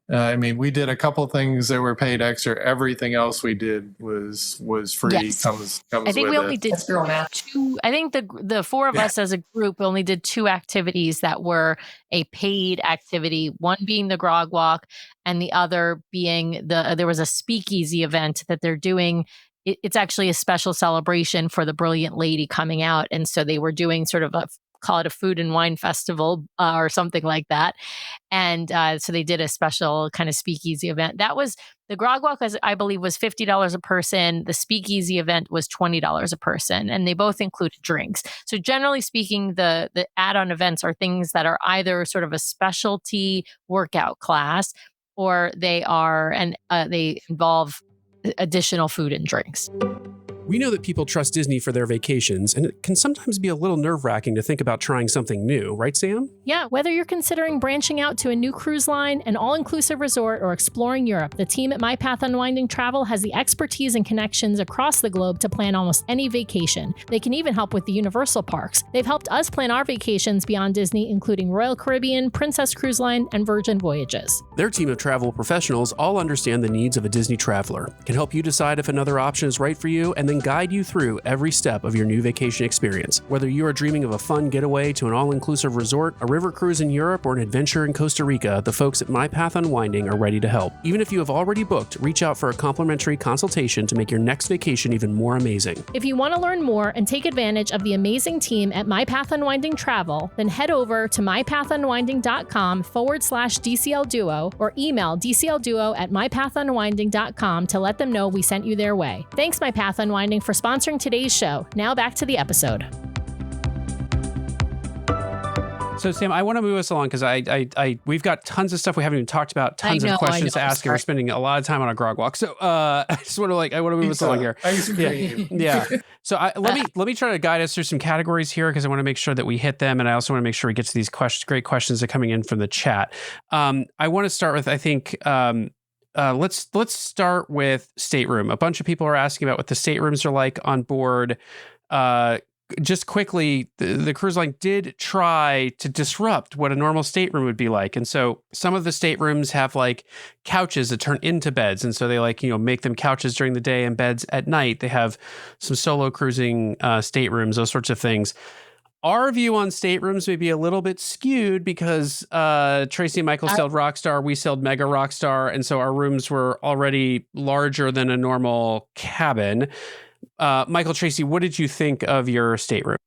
I mean, we did a couple things that were paid extra. Everything else we did was free. Yes. Comes I think with we only it. did That's girl math. two. I think the four of us as a group only did two activities that were a paid activity. One being the grog walk, and the other being there was a speakeasy event that they're doing. It's actually a special celebration for the brilliant lady coming out, and so they were doing sort of call it a food and wine festival or something like that. And so they did a special kind of speakeasy event. That was the grog walk, I believe, was $50 a person. The speakeasy event was $20 a person, and they both included drinks. So generally speaking, the add-on events are things that are either sort of a specialty workout class, or they involve additional food and drinks. We know that people trust Disney for their vacations, and it can sometimes be a little nerve-wracking to think about trying something new, right, Sam? Yeah, whether you're considering branching out to a new cruise line, an all-inclusive resort, or exploring Europe, the team at My Path Unwinding Travel has the expertise and connections across the globe to plan almost any vacation. They can even help with the Universal parks. They've helped us plan our vacations beyond Disney, including Royal Caribbean, Princess Cruise Line, and Virgin Voyages. Their team of travel professionals all understand the needs of a Disney traveler, can help you decide if another option is right for you, and then guide you through every step of your new vacation experience. Whether you are dreaming of a fun getaway to an all-inclusive resort, a river cruise in Europe, or an adventure in Costa Rica, the folks at My Path Unwinding are ready to help. Even if you have already booked, reach out for a complimentary consultation to make your next vacation even more amazing. If you want to learn more and take advantage of the amazing team at My Path Unwinding Travel, then head over to mypathunwinding.com/DCL Duo or email dclduo@mypathunwinding.com to let them know we sent you their way. Thanks, My Path Unwinding, for sponsoring today's show. Now back to the episode. So, Sam, I want to move us along because we've got tons of stuff we haven't even talked about, tons of questions to ask, and we're spending a lot of time on a grog walk. So, I just want to move us along here. Ice cream. Yeah. So, let me try to guide us through some categories here because I want to make sure that we hit them, and I also want to make sure we get to these great questions that are coming in from the chat. I want to start with, I think. Let's start with stateroom. A bunch of people are asking about what the staterooms are like on board. Just quickly, the cruise line did try to disrupt what a normal stateroom would be like. And so some of the staterooms have like couches that turn into beds. And so they make them couches during the day and beds at night. They have some solo cruising staterooms, those sorts of things. Our view on staterooms may be a little bit skewed because Tracy and Michael sailed Rockstar, we sailed Mega Rockstar, and so our rooms were already larger than a normal cabin. Michael, Tracy, what did you think of your stateroom?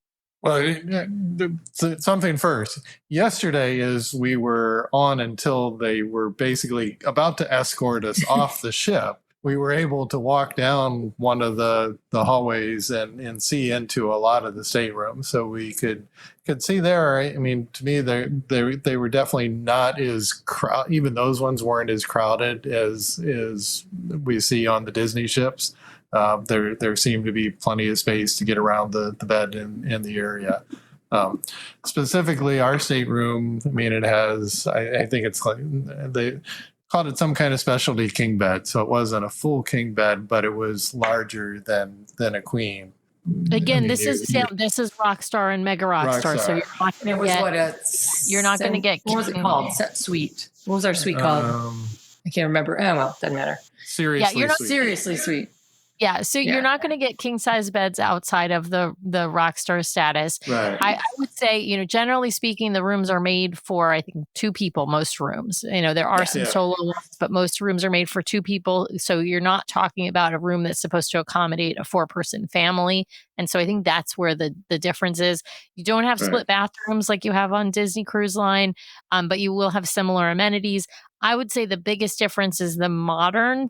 Well, something first. Yesterday, as we were on until they were basically about to escort us off the ship, we were able to walk down one of the hallways and see into a lot of the staterooms, so we could see there. I mean, to me, they were definitely not as crowded. Even those ones weren't as crowded as we see on the Disney ships. There seemed to be plenty of space to get around the bed in the area. Specifically, our stateroom. I mean, it has. I think it's like they called it some kind of specialty king bed. So it wasn't a full king bed, but it was larger than a queen. Again, this is Rockstar and Mega Rockstar. So you're not going to get. What was it called? Suite. What was our suite called? I can't remember. Oh well, doesn't matter. Seriously, you're not sweet. Seriously sweet. Yeah, so you're not going to get king size beds outside of the Rockstar status. Right. I would say, generally speaking, the rooms are made for, I think, 2 people. Most rooms, there are some solo ones, but most rooms are made for 2 people. So you're not talking about a room that's supposed to accommodate a 4-person family. And so I think that's where the difference is. You don't have split bathrooms like you have on Disney Cruise Line, but you will have similar amenities. I would say the biggest difference is the modern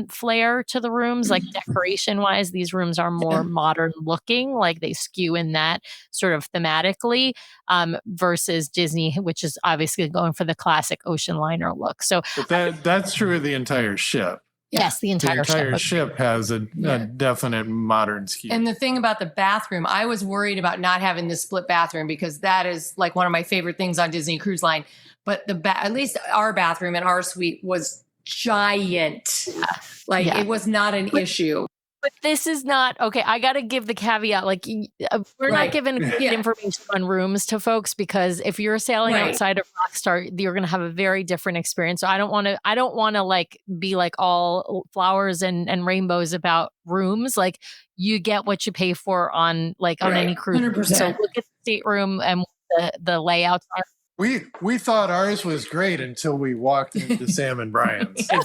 flair to the rooms, like decoration wise, these rooms are more modern looking, like they skew in that sort of thematically versus Disney, which is obviously going for the classic ocean liner look. So but that's true of the entire ship. Yes, the entire ship has a definite modern skew. And the thing about the bathroom, I was worried about not having this split bathroom because that is like one of my favorite things on Disney Cruise Line. But at least our bathroom and our suite was giant. It was not an issue. But this is not okay. I got to give the caveat. Like, we're not Right. giving Yeah. information on rooms to folks because if you're sailing Right. outside of Rockstar, you're going to have a very different experience. So I don't want to like be like all flowers and rainbows about rooms. Like, you get what you pay for on like on Right. any cruise. 100%. So look at the stateroom and what the layouts are. We thought ours was great until we walked into Sam and Brian's. And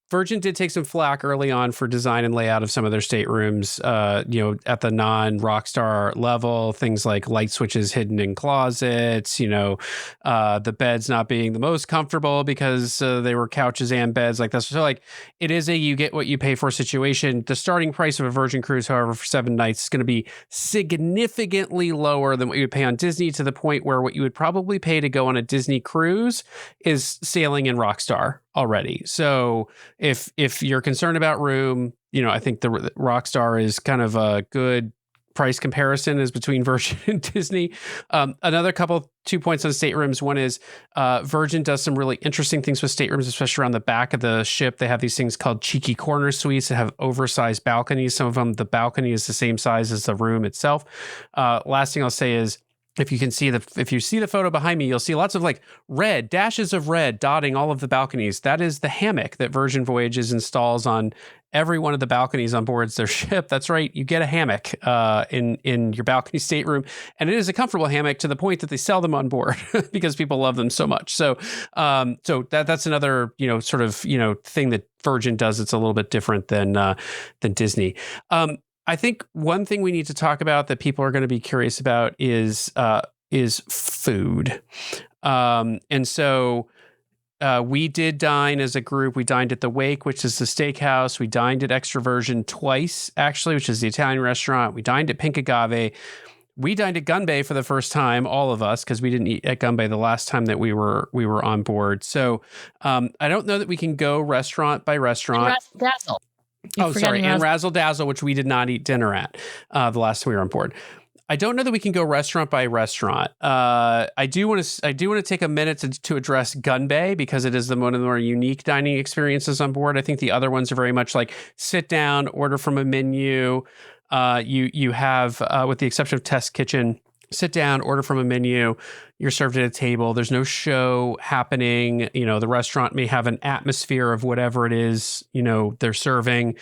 Virgin did take some flack early on for design and layout of some of their staterooms, at the non-Rockstar level, things like light switches hidden in closets, the beds not being the most comfortable because they were couches and beds like this. So like it is a you get what you pay for situation. The starting price of a Virgin cruise, however, for 7 nights is going to be significantly lower than what you would pay on Disney, to the point where what you would probably pay to go on a Disney cruise is sailing in Rockstar already. So if you're concerned about room, I think the Rockstar is kind of a good price comparison is between Virgin and Disney. Another 2 points on staterooms. One is Virgin does some really interesting things with staterooms, especially around the back of the ship. They have these things called cheeky corner suites that have oversized balconies. Some of them, the balcony is the same size as the room itself. Last thing I'll say is, if you see the photo behind me, you'll see lots of like red dashes of red dotting all of the balconies. That is the hammock that Virgin Voyages installs on every one of the balconies on board their ship. That's right. You get a hammock in your balcony stateroom, and it is a comfortable hammock to the point that they sell them on board because people love them so much. So that's another, thing that Virgin does. It's a little bit different than Disney. I think one thing we need to talk about that people are going to be curious about is food. And so we did dine as a group. We dined at the Wake, which is the steakhouse. We dined at Extraversion twice, actually, which is the Italian restaurant. We dined at Pink Agave. We dined at Gunbay for the first time, all of us, because we didn't eat at Gunbay the last time that we were on board. So I don't know that we can go restaurant by restaurant. Dazzle. And Razzle Dazzle, which we did not eat dinner at the last time we were on board. I don't know that we can go restaurant by restaurant. I do want to take a minute to address Gunbay because it is one of the more unique dining experiences on board. I think the other ones are very much like sit down, order from a menu. You have, with the exception of Test Kitchen, sit down, order from a menu. You're served at a table. There's no show happening. The restaurant may have an atmosphere of whatever it is, they're serving,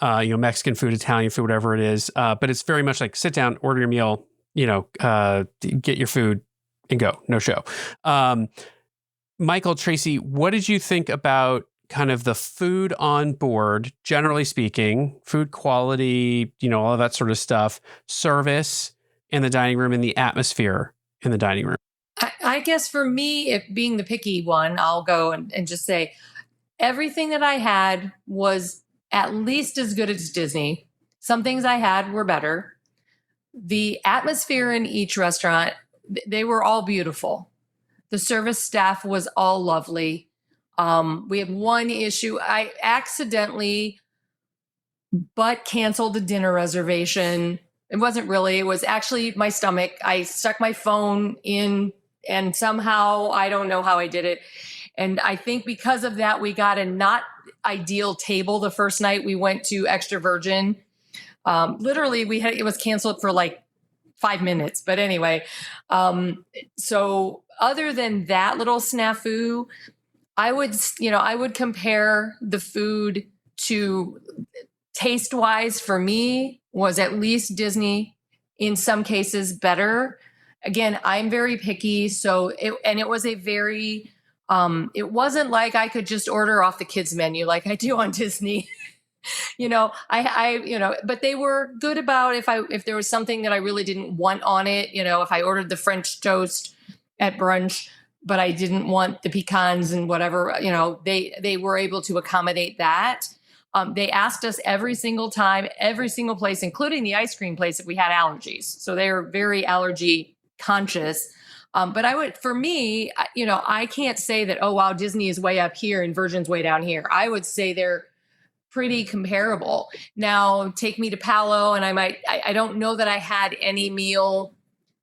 Mexican food, Italian food, whatever it is. But it's very much like sit down, order your meal, get your food and go. No show. Michael, Tracy, what did you think about kind of the food on board, generally speaking, food quality, all of that sort of stuff, service in the dining room and the atmosphere in the dining room? I guess for me, if being the picky one, I'll go and just say everything that I had was at least as good as Disney. Some things I had were better. The atmosphere in each restaurant, they were all beautiful. The service staff was all lovely. We had one issue. I accidentally canceled a dinner reservation. It wasn't really, it was actually my stomach. I stuck my phone in and somehow, I don't know how I did it. And I think because of that, we got a not ideal table the first night we went to Extra Virgin. Literally, it was canceled for like 5 minutes. But anyway, so other than that little snafu, I would compare the food to taste-wise for me was at least Disney, in some cases better. Again, I'm very picky, so it was a very it wasn't like I could just order off the kids menu like I do on Disney. But they were good about if there was something that I really didn't want on it, if I ordered the French toast at brunch, but I didn't want the pecans and whatever, they were able to accommodate that. They asked us every single time, every single place, including the ice cream place, if we had allergies. So they are very allergy conscious. But for me, I can't say that, oh, wow, Disney is way up here and Virgin's way down here. I would say they're pretty comparable. Now, take me to Palo, and I don't know that I had any meal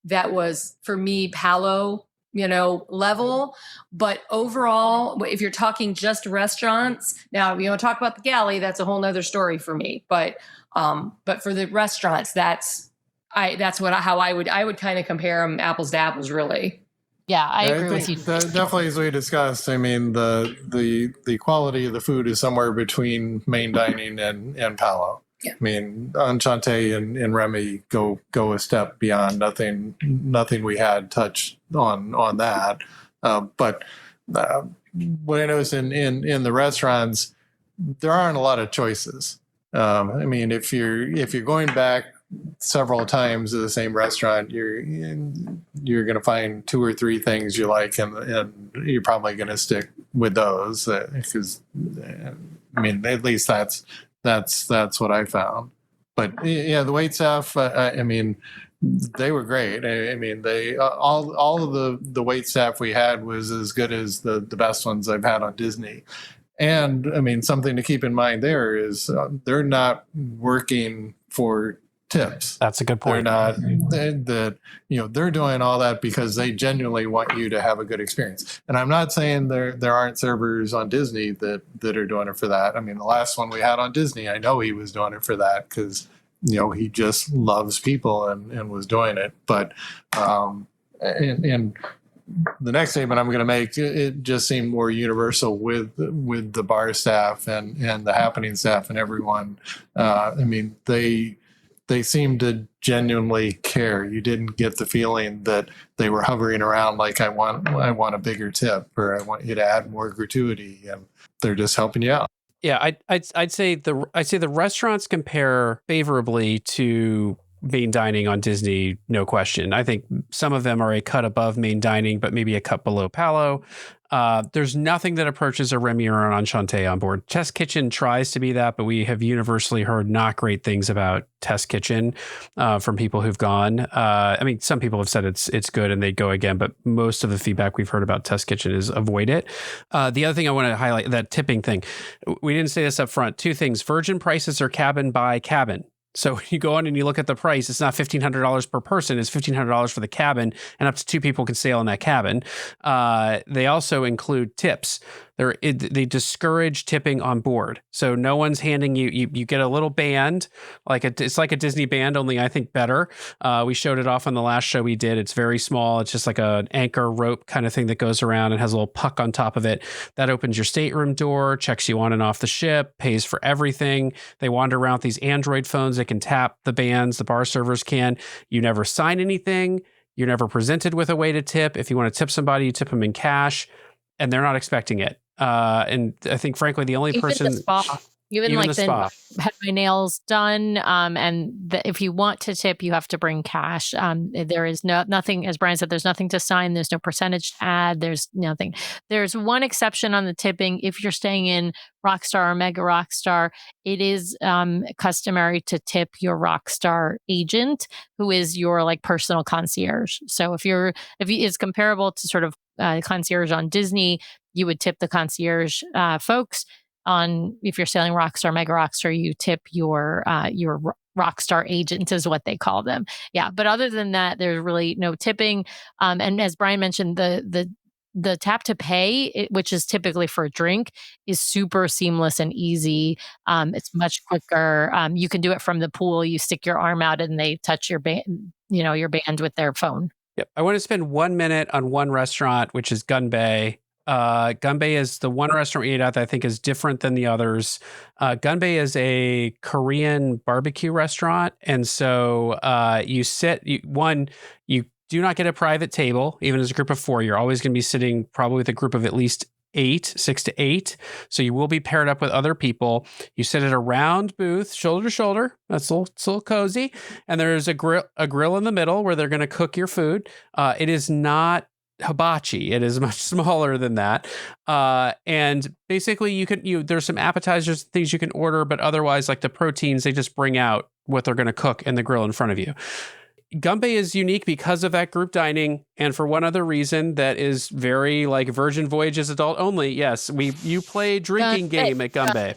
that was, for me, Palo level. But overall, if you're talking just restaurants, now you want to talk about the galley, that's a whole nother story for me. But for the restaurants, that's how I would kind of compare them apples to apples, really. Yeah, I agree with you. Definitely, as we discussed, I mean, the quality of the food is somewhere between main dining and Palo. Yeah. I mean, Enchante and Remy go a step beyond. Nothing we had touched on that. But what I noticed in the restaurants, there aren't a lot of choices. I mean, if you're going back several times to the same restaurant, you're going to find 2 or 3 things you like, and you're probably going to stick with those because I mean, at least that's what I found. But yeah, the wait staff, I mean, they were great. I mean, they all of the wait staff we had was as good as the best ones I've had on Disney. And I mean, something to keep in mind there is they're not working for tips. That's a good point. They're doing all that because they genuinely want you to have a good experience. And I'm not saying there aren't servers on Disney that are doing it for that. I mean, the last one we had on Disney, I know he was doing it for that because he just loves people and was doing it. But and the next statement I'm going to make, it just seemed more universal with the bar staff and the happening staff and everyone. I mean, they seemed to genuinely care. You didn't get the feeling that they were hovering around like, I want a bigger tip, or I want you to add more gratuity, and they're just helping you out. Yeah, I'd say the restaurants compare favorably to main dining on Disney, no question. I think some of them are a cut above main dining, but maybe a cut below Palo. There's nothing that approaches a Remy or an Enchante on board. Test Kitchen tries to be that, but we have universally heard not great things about Test Kitchen from people who've gone. I mean, some people have said it's good and they go again, but most of the feedback we've heard about Test Kitchen is avoid it. The other thing I want to highlight, that tipping thing. We didn't say this up front. 2 things. Virgin prices are cabin by cabin. So you go on and you look at the price, it's not $1,500 per person, it's $1,500 for the cabin, and up to 2 people can sail in that cabin. They also include tips. They discourage tipping on board. So no one's handing you get a little band, it's like a Disney band, only I think better. We showed it off on the last show we did. It's very small. It's just like an anchor rope kind of thing that goes around and has a little puck on top of it. That opens your stateroom door, checks you on and off the ship, pays for everything. They wander around with these Android phones. They can tap the bands, the bar servers can. You never sign anything. You're never presented with a way to tip. If you want to tip somebody, you tip them in cash, and they're not expecting it. And I think, frankly, the only person... The spa. Even like the spa. Had my nails done. If you want to tip, you have to bring cash. There is nothing, as Brian said, there's nothing to sign. There's no percentage to add. There's nothing. There's one exception on the tipping. If you're staying in Rockstar or Mega Rockstar, it is customary to tip your Rockstar agent, who is your like personal concierge. So if it's comparable to sort of concierge on Disney, you would tip the concierge folks. If you're sailing Rockstar, Mega Rockstar, you tip your Rockstar agent is what they call them. Yeah, but other than that, there's really no tipping. And as Brian mentioned, the tap to pay, which is typically for a drink, is super seamless and easy. It's much quicker. You can do it from the pool. You stick your arm out and they touch your band, your band with their phone. Yep. I want to spend 1 minute on one restaurant, which is Gun Bay. Gun Bay is the one restaurant we ate at that I think is different than the others. Gun Bay is a Korean barbecue restaurant. And so you do not get a private table, even as a group of 4. You're always going to be sitting probably with a group of at least 6 to 8. So you will be paired up with other people. You sit at a round booth, shoulder to shoulder. It's a little cozy. And there's a grill in the middle where they're going to cook your food. It is not hibachi. It is much smaller than that. And basically there's some appetizers, things you can order, but otherwise, like the proteins, they just bring out what they're going to cook in the grill in front of you. Gun Bay is unique because of that group dining, and for one other reason that is very like Virgin Voyages adult only. Yes, you play a drinking game at Gun Bay.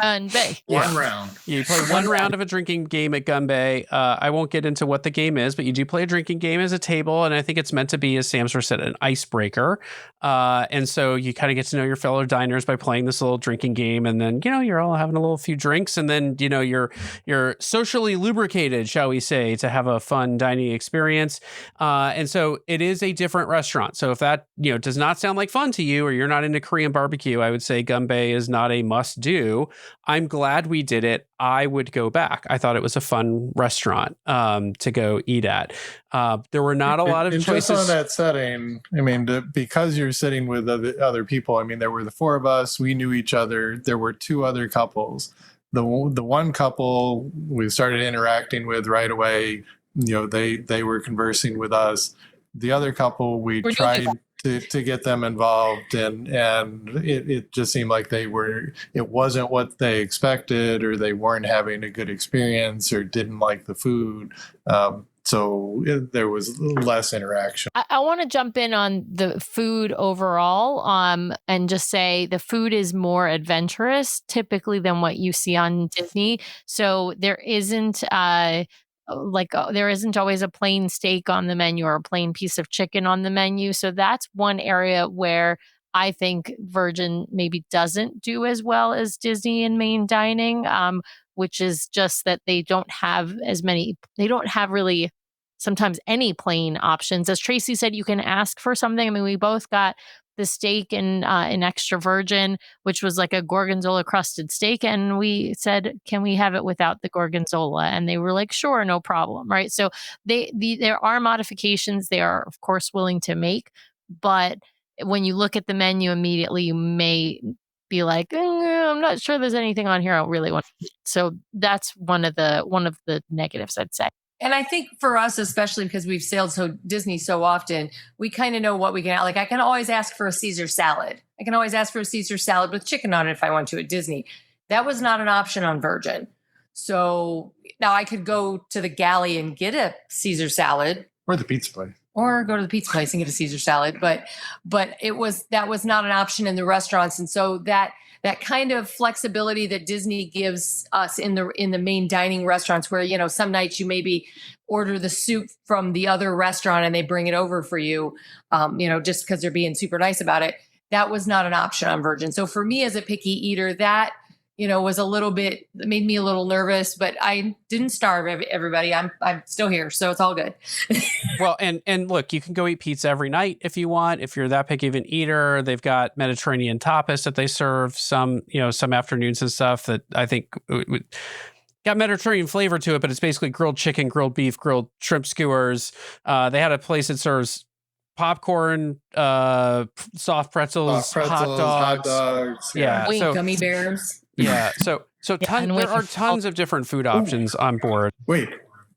Gun Bay. One round. You play one round of a drinking game at Gun Bay. I won't get into what the game is, but you do play a drinking game as a table, and I think it's meant to be, as Sam sort of said, an icebreaker. And so you kind of get to know your fellow diners by playing this little drinking game, and then you're all having a few drinks, and then you're socially lubricated, shall we say, to have a fun dining experience. And so it is a different restaurant. So if that does not sound like fun to you, or you're not into Korean barbecue, I would say Gun Bay is not a must do. I'm glad we did it. I would go back. I thought it was a fun restaurant to go eat at. There were not a lot of choices. Just on that setting, I mean, because you're sitting with other people, I mean, there were the four of us. We knew each other. There were two other couples. The one couple we started interacting with right away. They were conversing with us. The other couple, we tried to get them involved, and it just seemed like it wasn't what they expected, or they weren't having a good experience, or didn't like the food. So there was less interaction. I want to jump in on the food overall, and just say the food is more adventurous typically than what you see on Disney. So there isn't there isn't always a plain steak on the menu or a plain piece of chicken on the menu. So that's one area where I think Virgin maybe doesn't do as well as Disney in main dining, which is just that they don't have really sometimes any plain options. As Tracy said, you can ask for something. I mean, we both got the steak in extra virgin, which was like a gorgonzola crusted steak. And we said, can we have it without the gorgonzola? And they were like, sure, no problem. Right. So there are modifications they are, of course, willing to make. But when you look at the menu immediately, you may be like, I'm not sure there's anything on here I really want to eat. So that's one of the negatives, I'd say. And I think for us, especially because we've sailed Disney so often, we kind of know what we can. Like, I can always ask for a Caesar salad. I can always ask for a Caesar salad with chicken on it if I want to at Disney. That was not an option on Virgin. So now I could go to the galley and get a Caesar salad, Or the pizza place. or go to the pizza place and get a Caesar salad. But that was not an option in the restaurants. And so that kind of flexibility that Disney gives us in the main dining restaurants, where, some nights you maybe order the soup from the other restaurant and they bring it over for you, just because they're being super nice about it. That was not an option on Virgin. So for me as a picky eater, that was made me a little nervous, but I didn't starve everybody. I'm still here, so it's all good. Well, and look, you can go eat pizza every night if you want. If you're that picky of an eater, they've got Mediterranean tapas that they serve some afternoons and stuff that I think got Mediterranean flavor to it, but it's basically grilled chicken, grilled beef, grilled shrimp skewers. They had a place that serves popcorn, soft pretzels, hot dogs. Yeah. So, gummy bears. Yeah. So there are tons of different food options on board. Wait,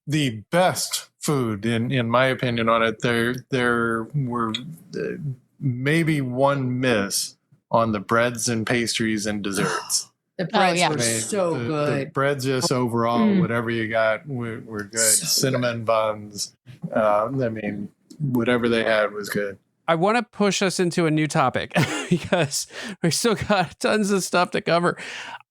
the best food, in my opinion, on it, there were maybe one miss on the breads and pastries and desserts. The breads were so good. The breads just overall, whatever you got, were good. So cinnamon buns. Whatever they had was good. I want to push us into a new topic because we still got tons of stuff to cover.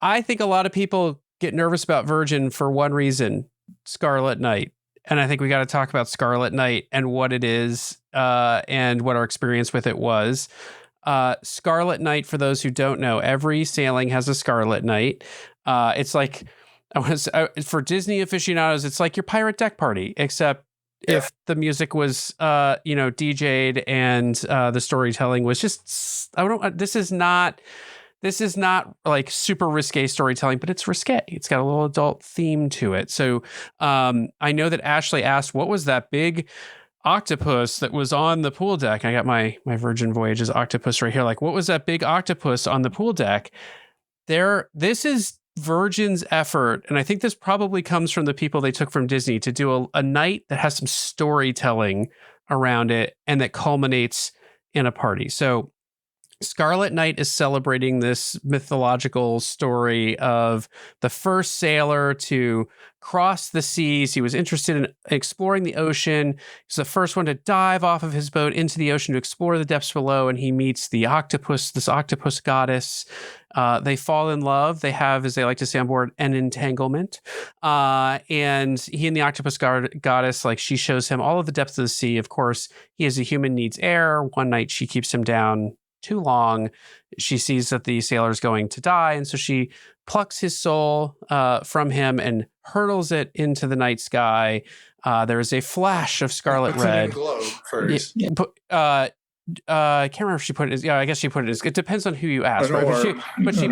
I think a lot of people get nervous about Virgin for one reason, Scarlet Night. And I think we got to talk about Scarlet Night and what it is and what our experience with it was. Scarlet Night, for those who don't know, every sailing has a Scarlet Night. It's like, for Disney aficionados, it's like your pirate deck party, except if the music was, DJ'd and the storytelling was just, this is not like super risque storytelling, but it's risque. It's got a little adult theme to it. So I know that Ashley asked, what was that big octopus that was on the pool deck? I got my Virgin Voyages octopus right here. Like, what was that big octopus on the pool deck? This is Virgin's effort, and I think this probably comes from the people they took from Disney, to do a night that has some storytelling around it and that culminates in a party. So Scarlet Night is celebrating this mythological story of the first sailor to cross the seas. He was interested in exploring the ocean. He's the first one to dive off of his boat into the ocean to explore the depths below, and he meets the octopus, this octopus goddess. They fall in love. They have, as they like to say on board, an entanglement. And he and the octopus goddess, like, she shows him all of the depths of the sea. Of course, he as a human needs air. One night she keeps him down too long. She sees that the sailor is going to die, and so she plucks his soul from him and hurtles it into the night sky. There is a flash of scarlet red. Globe first. I can't remember if she put it as, I guess she put it as, it depends on who you ask, right? But she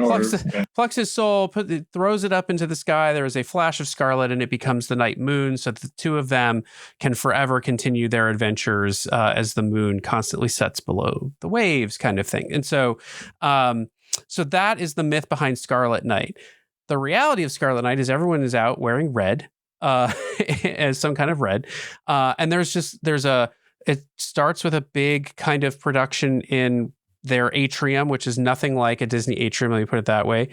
plucks his soul, throws it up into the sky. There is a flash of scarlet, and it becomes the night moon, so the two of them can forever continue their adventures as the moon constantly sets below the waves, kind of thing. And so that is the myth behind Scarlet Night. The reality of Scarlet Night is everyone is out wearing red, as some kind of red, and it starts with a big kind of production in their atrium, which is nothing like a Disney atrium, let me put it that way.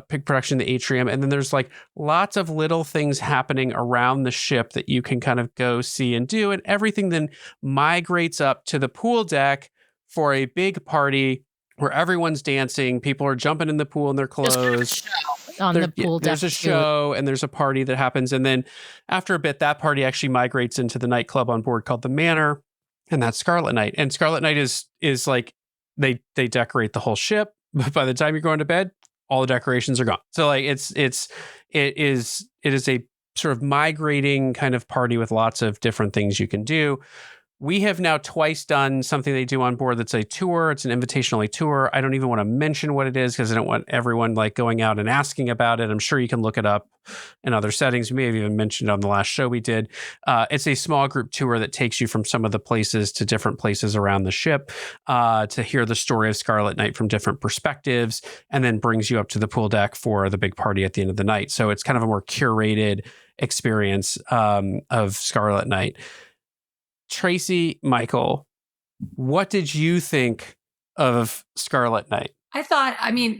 Big production in the atrium. And then there's like lots of little things happening around the ship that you can kind of go see and do. And everything then migrates up to the pool deck for a big party where everyone's dancing. People are jumping in the pool in their clothes. The pool deck. There's a show and there's a party that happens. And then after a bit, that party actually migrates into the nightclub on board called the Manor. And that's Scarlet Night. And Scarlet Night is like, they decorate the whole ship. But by the time you're going to bed, all the decorations are gone. So like it is a sort of migrating kind of party with lots of different things you can do. We have now twice done something they do on board that's a tour. It's an invitational tour. I don't even want to mention what it is because I don't want everyone like going out and asking about it. I'm sure you can look it up in other settings. We may have even mentioned it on the last show we did. It's a small group tour that takes you from some of the places to different places around the ship to hear the story of Scarlet Night from different perspectives, and then brings you up to the pool deck for the big party at the end of the night. So it's kind of a more curated experience of Scarlet Night. Tracy, Michael, what did you think of Scarlet Night? I thought,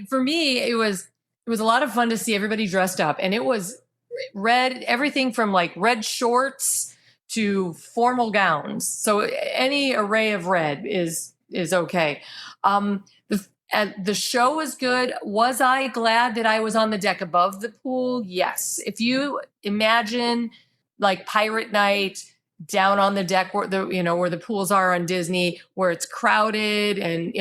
for me, it was a lot of fun to see everybody dressed up, and it was red, everything from like red shorts to formal gowns. So any array of red is okay. The show was good. Was I glad that I was on the deck above the pool? Yes. If you imagine like Pirate Night down on the deck where the pools are on Disney, where it's crowded and,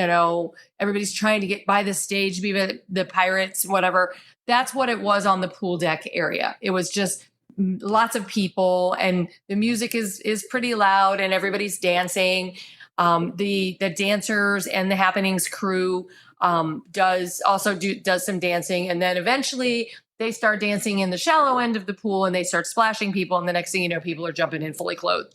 everybody's trying to get by the stage, be the pirates, whatever. That's what it was on the pool deck area. It was just lots of people, and the music is pretty loud and everybody's dancing. The dancers and the Happenings crew does some dancing. And then eventually they start dancing in the shallow end of the pool and they start splashing people. And the next thing you know, people are jumping in fully clothed.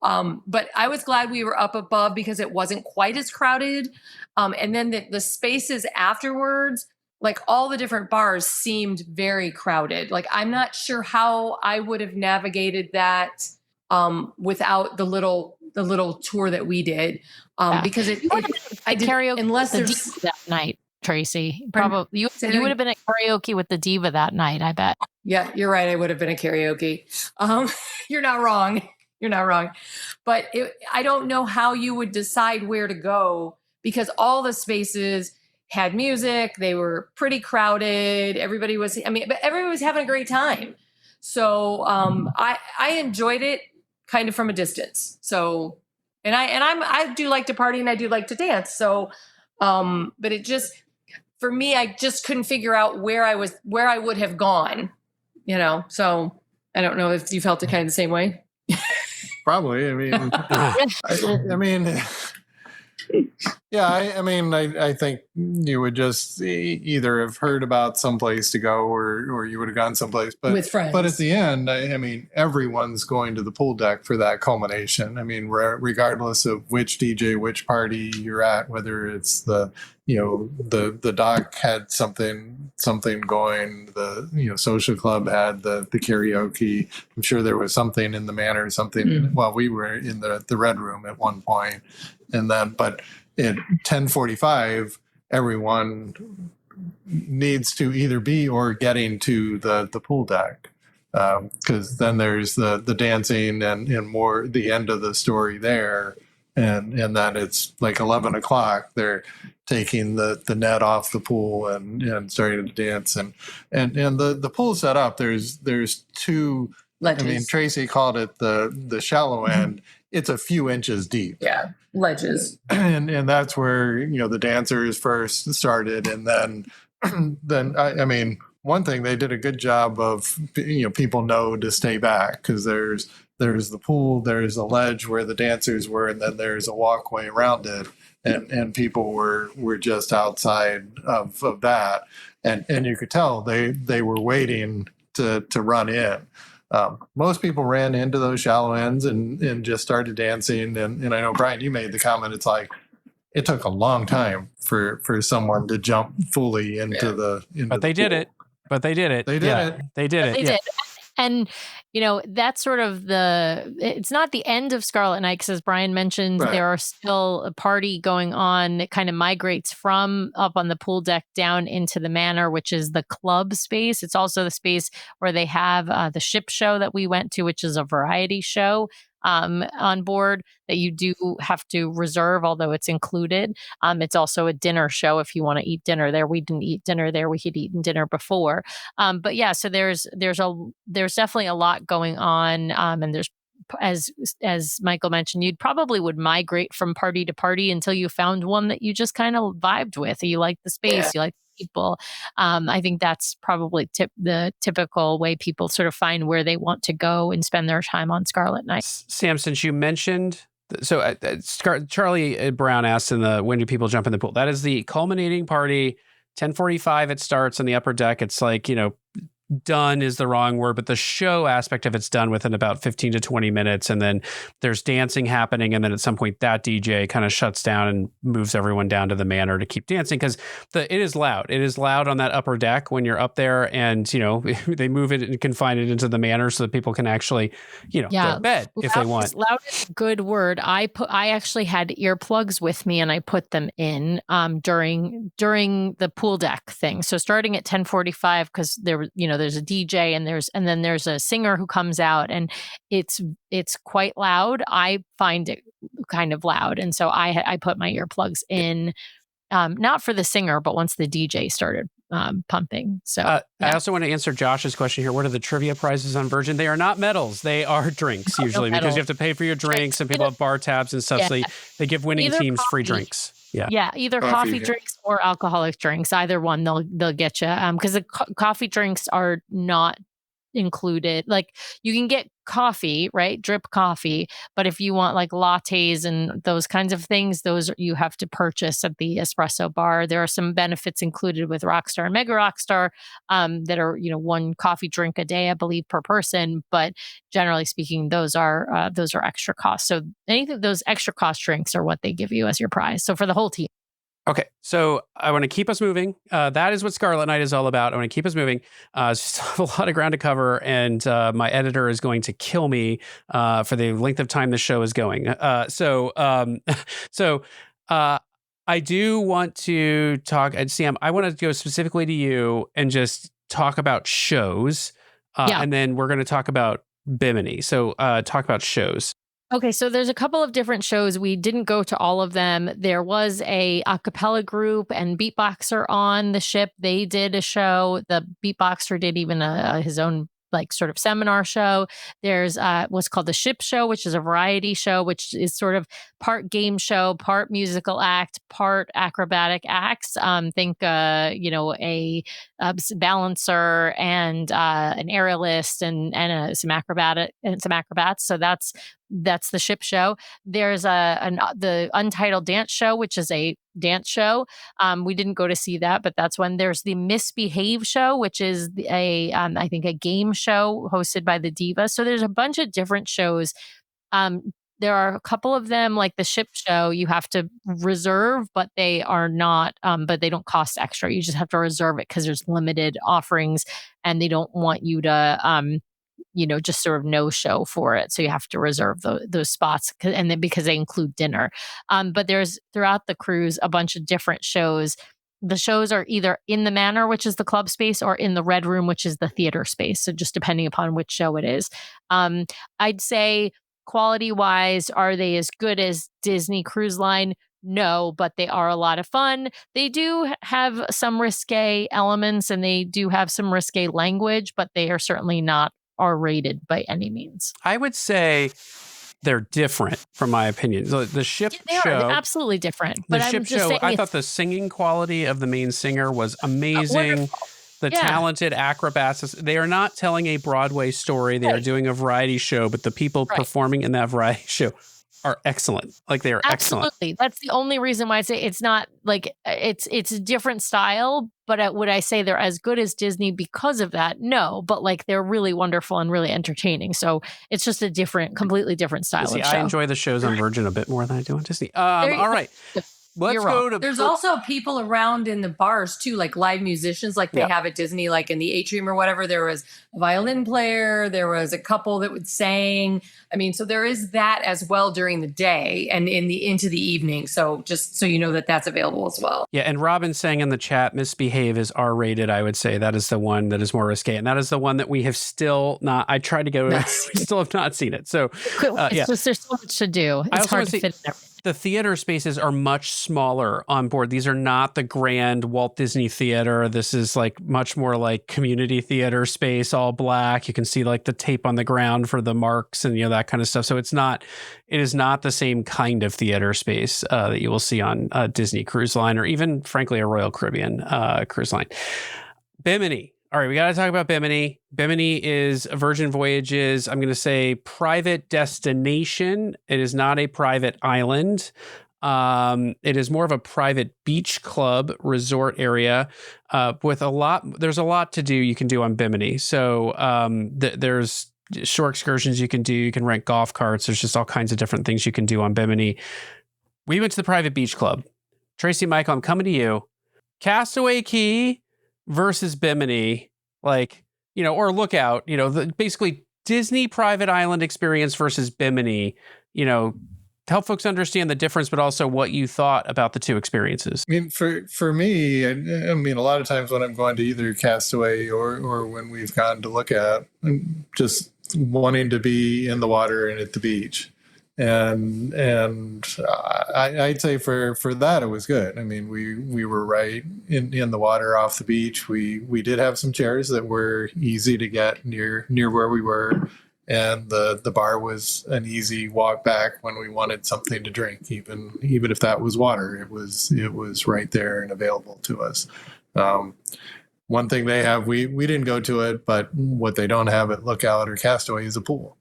But I was glad we were up above because it wasn't quite as crowded. And then the spaces afterwards, like all the different bars seemed very crowded. Like, I'm not sure how I would have navigated that without the little tour that we did. Because I did karaoke unless the there's diva that night, Tracy. Probably you would have been at karaoke with the diva that night, I bet. Yeah, you're right. I would have been at karaoke. You're not wrong. You're not wrong. But I don't know how you would decide where to go because all the spaces had music. They were pretty crowded. Everybody was having a great time. So I enjoyed it kind of from a distance. So, and I do like to party and I do like to dance. So, but it just, for me, I just couldn't figure out where I would have gone, so I don't know if you felt it kind of the same way. Probably. I think you would just either have heard about someplace to go or you would have gone someplace. But with friends. But at the end, everyone's going to the pool deck for that culmination. Regardless of which DJ, which party you're at, whether it's the dock had something going, the social club had the karaoke. I'm sure there was something in the Manor, something while we were in the Red Room at one point. And then, but at 10:45, everyone needs to either be or getting to the pool deck, because then there's the dancing and more the end of the story there, and then it's like 11 o'clock. They're taking the net off the pool and starting to dance, and the pool set up. There's two. Ledges. I mean, Tracy called it the shallow end. It's a few inches deep. Yeah, ledges. And that's where, the dancers first started. And then I mean, one thing, they did a good job of, people know to stay back, because there's the pool, there's a ledge where the dancers were, and then there's a walkway around it. And people were just outside of that. And you could tell they were waiting to run in. Most people ran into those shallow ends and just started dancing. And I know, Brian, you made the comment, it's like, it took a long time for someone to jump fully into the But they did it. They did it. They They did. And, that's sort of it's not the end of Scarlet Night, because as Brian mentioned, Right. there are still a party going on. It kind of migrates from up on the pool deck down into the manor, which is the club space. It's also the space where they have the ship show that we went to, which is a variety show on board that you do have to reserve, although it's included. It's also a dinner show if you want to eat dinner there. We didn't eat dinner there. We had eaten dinner before. But yeah, so there's definitely a lot going on. And there's, as Michael mentioned, you probably would migrate from party to party until you found one that you just kind of vibed with. You like the space, you like the people. I think that's probably the typical way people sort of find where they want to go and spend their time on Scarlet Night. Sam, since you mentioned, so Charlie Brown asked when do people jump in the pool? That is the culminating party. 10:45 it starts on the upper deck. It's like, done is the wrong word, but the show aspect of it's done within about 15 to 20 minutes. And then there's dancing happening. And then at some point that DJ kind of shuts down and moves everyone down to the manor to keep dancing. Cause it is loud. It is loud on that upper deck when you're up there, and, they move it and confine it into the manor so that people can actually, go to bed if they want. Loud is a good word. I actually had earplugs with me and I put them in during the pool deck thing. So starting at 10:45, because there was, there's a DJ and then there's a singer who comes out, and it's quite loud. I find it kind of loud, and so I put my earplugs in, not for the singer, but once the DJ started pumping. So I also want to answer Josh's question here. What are the trivia prizes on Virgin? They are not medals. They are drinks usually, because you have to pay for your drinks, and people have bar tabs and stuff. Yeah. So they give winning teams free drinks. Yeah. Either coffee drinks or alcoholic drinks. Either one, they'll get you. Because the coffee drinks are not included. Like, you can get coffee, right? Drip coffee. But if you want like lattes and those kinds of things, those you have to purchase at the espresso bar. There are some benefits included with Rockstar and Mega Rockstar that are, one coffee drink a day, I believe, per person. But generally speaking, those are extra costs. So anything, those extra cost drinks are what they give you as your prize. So for the whole team. Okay, so I want to keep us moving. That is what Scarlet Night is all about. I want to keep us moving. Just have a lot of ground to cover, and my editor is going to kill me for the length of time the show is going. So I do want to talk, and Sam, I want to go specifically to you and just talk about shows, and then we're going to talk about Bimini. So talk about shows. Okay, so there's a couple of different shows. We didn't go to all of them. There was a cappella group and beatboxer on the ship. They did a show. The beatboxer did even his own sort of seminar show. There's what's called the Ship Show, which is a variety show, which is sort of part game show, part musical act, part acrobatic acts. Think a balancer and an aerialist and some acrobats. So that's the Ship Show. There's the Untitled Dance Show, which is a dance show. We didn't go to see that, but that's one. There's the Misbehave Show, which is I think a game show hosted by the Diva. So there's a bunch of different shows. There are a couple of them, like the Ship Show, you have to reserve, but they are not, but they don't cost extra. You just have to reserve it because there's limited offerings, and they don't want you to just sort of no show for it. So you have to reserve those spots, and then because they include dinner. But there's throughout the cruise a bunch of different shows. The shows are either in the Manor, which is the club space, or in the Red Room, which is the theater space. So just depending upon which show it is. I'd say quality wise, are they as good as Disney Cruise Line? No, but they are a lot of fun. They do have some risque elements and they do have some risque language, but they are certainly not R-rated by any means. I would say they're different, from my opinion. The ship They show, are. They're absolutely different. But the I'm ship just show, saying I thought the singing quality of the main singer was amazing. wonderful. The Yeah. talented acrobats, they are not telling a Broadway story. They are Right. doing a variety show, but the people Right. performing in that variety show are excellent. Like, they are excellent. Absolutely. That's the only reason why I say it's not like it's a different style, but would I say they're as good as Disney because of that? No, but like they're really wonderful and really entertaining. So it's just a completely different style See, of show. I enjoy the shows on Virgin a bit more than I do on Disney. There you All go. right. Let's You're go wrong. to There's also people around in the bars too, like live musicians, like they Yeah. have at Disney, like in the atrium or whatever. There was a violin player, there was a couple that would sing. I mean, so there is that as well during the day and into the evening. So just so you know that that's available as well. Yeah, and Robin saying in the chat, Misbehave is R-rated. I would say that is the one that is more risque, and that is the one that we have still not. I tried to go, we still have not seen it. So It's yeah. just there's so much to do. I It's also hard wanna to say- fit in everything. the theater spaces are much smaller on board. These are not the grand Walt Disney Theater. This is like much more like community theater space, all black. You can see like the tape on the ground for the marks and that kind of stuff. So it is not the same kind of theater space that you will see on a Disney Cruise Line or even, frankly, a Royal Caribbean cruise line. Bimini. All right, we got to talk about Bimini. Bimini is Virgin Voyages, I'm going to say, private destination. It is not a private island. It is more of a private beach club resort area with there's a lot to do you can do on Bimini. So there's shore excursions you can do. You can rent golf carts. There's just all kinds of different things you can do on Bimini. We went to the private beach club. Tracy, Michael, I'm coming to you. Castaway Cay versus Bimini, or Lookout, basically Disney private island experience versus Bimini, help folks understand the difference, but also what you thought about the two experiences. I mean, for me, I mean, a lot of times when I'm going to either Castaway or when we've gone to Lookout, I'm just wanting to be in the water and at the beach. And I'd say for that it was good. I mean, we were right in the water off the beach. We did have some chairs that were easy to get near where we were, and the bar was an easy walk back when we wanted something to drink, even if that was water. It was right there and available to us. One thing they have, we didn't go to it, but what they don't have at Lookout or Castaway is a pool.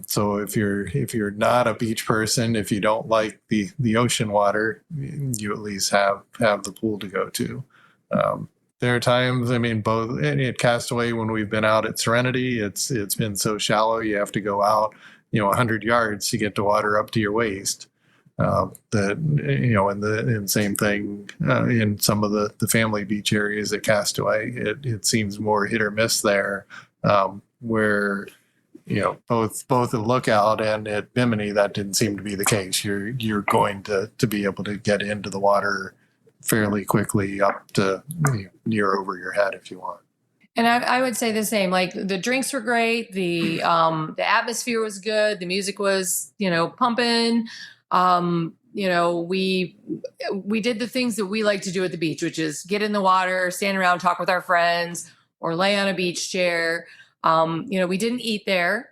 So if you're not a beach person, if you don't like the ocean water, you at least have the pool to go to. There are times, I mean, both at Castaway when we've been out at Serenity, it's been so shallow you have to go out, 100 yards to get the water up to your waist. And same thing in some of the family beach areas at Castaway. It seems more hit or miss there, where both at Lookout and at Bimini, that didn't seem to be the case. You're going to be able to get into the water fairly quickly up to near over your head if you want. And I would say the same. Like the drinks were great, the atmosphere was good, the music was pumping. We did the things that we like to do at the beach, which is get in the water, stand around, talk with our friends, or lay on a beach chair. We didn't eat there.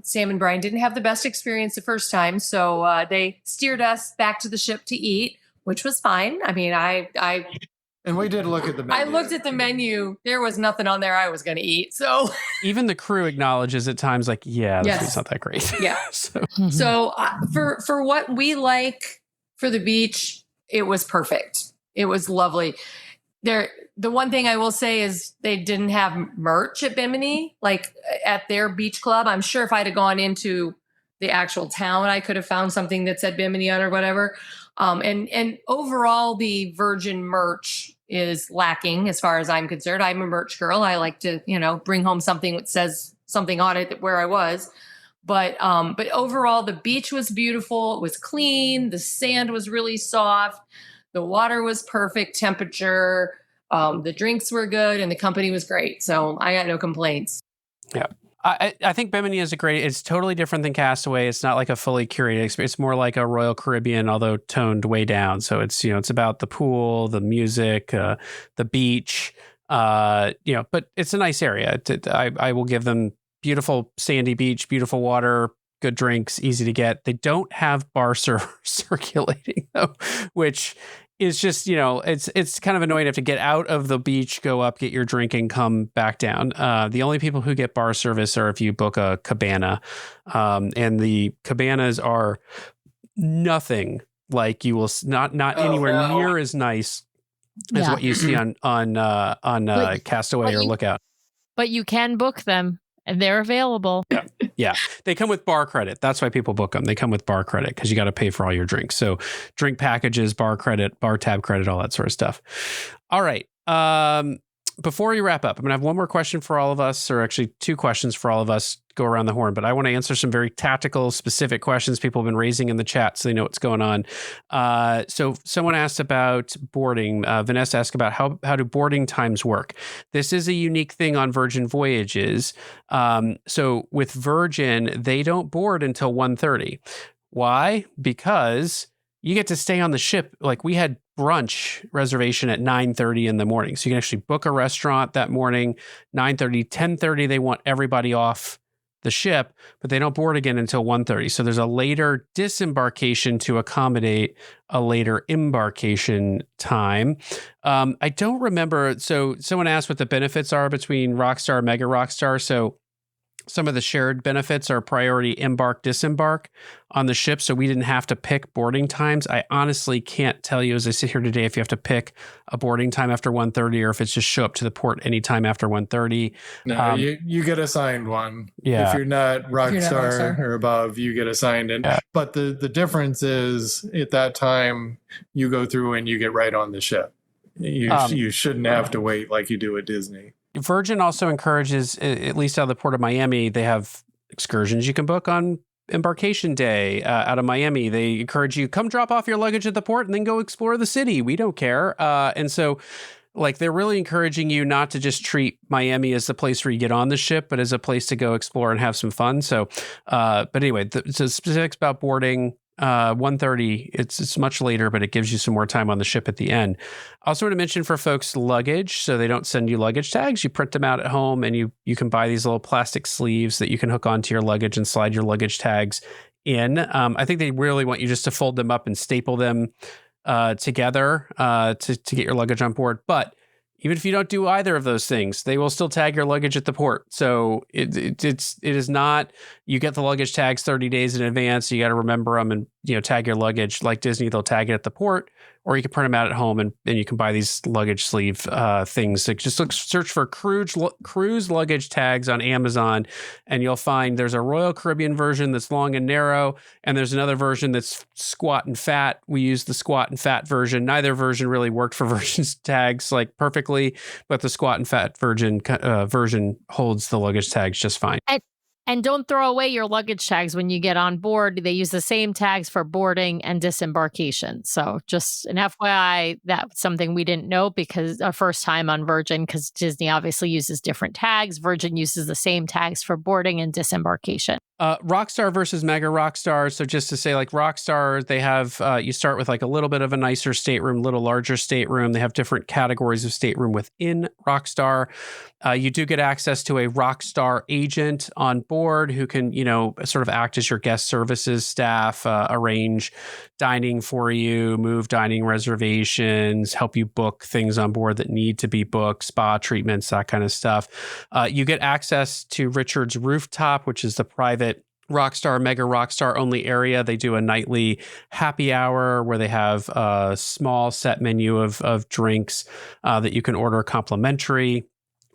Sam and Brian didn't have the best experience the first time, so they steered us back to the ship to eat, which was fine. I mean, And we did look at the menu. I looked at the menu. There was nothing on there I was going to eat. So Even the crew acknowledges at times this Yes. food's not that great. yeah. So For what we like for the beach, it was perfect. It was lovely. The one thing I will say is they didn't have merch at Bimini, like at their beach club. I'm sure if I'd have gone into the actual town, I could have found something that said Bimini on or whatever. And overall, the Virgin merch is lacking as far as I'm concerned. I'm a merch girl. I like to, bring home something that says something on it where I was. But overall, the beach was beautiful. It was clean. The sand was really soft. The water was perfect temperature. The drinks were good, and the company was great. So I got no complaints. Yeah. I think Bimini is it's totally different than Castaway. It's not like a fully curated experience. It's more like a Royal Caribbean, although toned way down. So it's, it's about the pool, the music, the beach, but it's a nice area. I will give them beautiful sandy beach, beautiful water, good drinks, easy to get. They don't have bar circulating though, which is just, it's kind of annoying to have to get out of the beach, go up, get your drink, and come back down. The only people who get bar service are if you book a cabana. And the cabanas are nothing like you will not anywhere near as nice as what you see on Castaway or Lookout. But you can book them. And they're available. Yeah. They come with bar credit. That's why people book them. They come with bar credit because you got to pay for all your drinks. So drink packages, bar credit, bar tab credit, all that sort of stuff. All right. Before we wrap up, I'm going to have one more question for all of us, or actually two questions for all of us, go around the horn, but I want to answer some very tactical, specific questions people have been raising in the chat so they know what's going on. So someone asked about boarding. Vanessa asked about how do boarding times work? This is a unique thing on Virgin Voyages. So with Virgin, they don't board until 1:30. Why? Because you get to stay on the ship. Like we had brunch reservation at 9:30 in the morning. So you can actually book a restaurant that morning, 9:30, 10:30, they want everybody off the ship, but they don't board again until 1:30. So there's a later disembarkation to accommodate a later embarkation time. I don't remember. So someone asked what the benefits are between Rockstar and Mega Rockstar. So some of the shared benefits are priority embark, disembark on the ship. So we didn't have to pick boarding times. I honestly can't tell you as I sit here today if you have to pick a boarding time after 1:30 or if it's just show up to the port anytime after 1:30. No, you get assigned one. Yeah. If you're not Rockstar or above, you get assigned it. Yeah. But the difference is at that time you go through and you get right on the ship. You shouldn't have to wait like you do at Disney. Virgin also encourages, at least out of the Port of Miami, they have excursions you can book on embarkation day out of Miami. They encourage you, come drop off your luggage at the port and then go explore the city. We don't care. And so like they're really encouraging you not to just treat Miami as the place where you get on the ship, but as a place to go explore and have some fun. So, but anyway, the specifics about boarding, 1:30, it's much later, but it gives you some more time on the ship at the end. I also want to mention for folks luggage, so they don't send you luggage tags. You print them out at home and you can buy these little plastic sleeves that you can hook onto your luggage and slide your luggage tags in. I think they really want you just to fold them up and staple them together to get your luggage on board. But even if you don't do either of those things, they will still tag your luggage at the port. So it is not, you get the luggage tags 30 days in advance. So you got to remember them and, tag your luggage like Disney. They'll tag it at the port, or you can print them out at home and you can buy these luggage sleeve things. So just search for cruise luggage tags on Amazon, and you'll find there's a Royal Caribbean version that's long and narrow, and there's another version that's squat and fat. We use the squat and fat version. Neither version really worked for Virgin's tags like perfectly, but the squat and fat version holds the luggage tags just fine. And don't throw away your luggage tags when you get on board. They use the same tags for boarding and disembarkation. So just an FYI, that's something we didn't know because our first time on Virgin, because Disney obviously uses different tags. Virgin uses the same tags for boarding and disembarkation. Rockstar versus Mega Rockstar. So just to say, like Rockstar, they have, you start with like a little bit of a nicer stateroom, little larger stateroom. They have different categories of stateroom within Rockstar. You do get access to a Rockstar agent on board who can, sort of act as your guest services staff, arrange dining for you, move dining reservations, help you book things on board that need to be booked, spa treatments, that kind of stuff. You get access to Richard's Rooftop, which is the private Rockstar, Mega Rockstar only area. They do a nightly happy hour where they have a small set menu of drinks that you can order complimentary.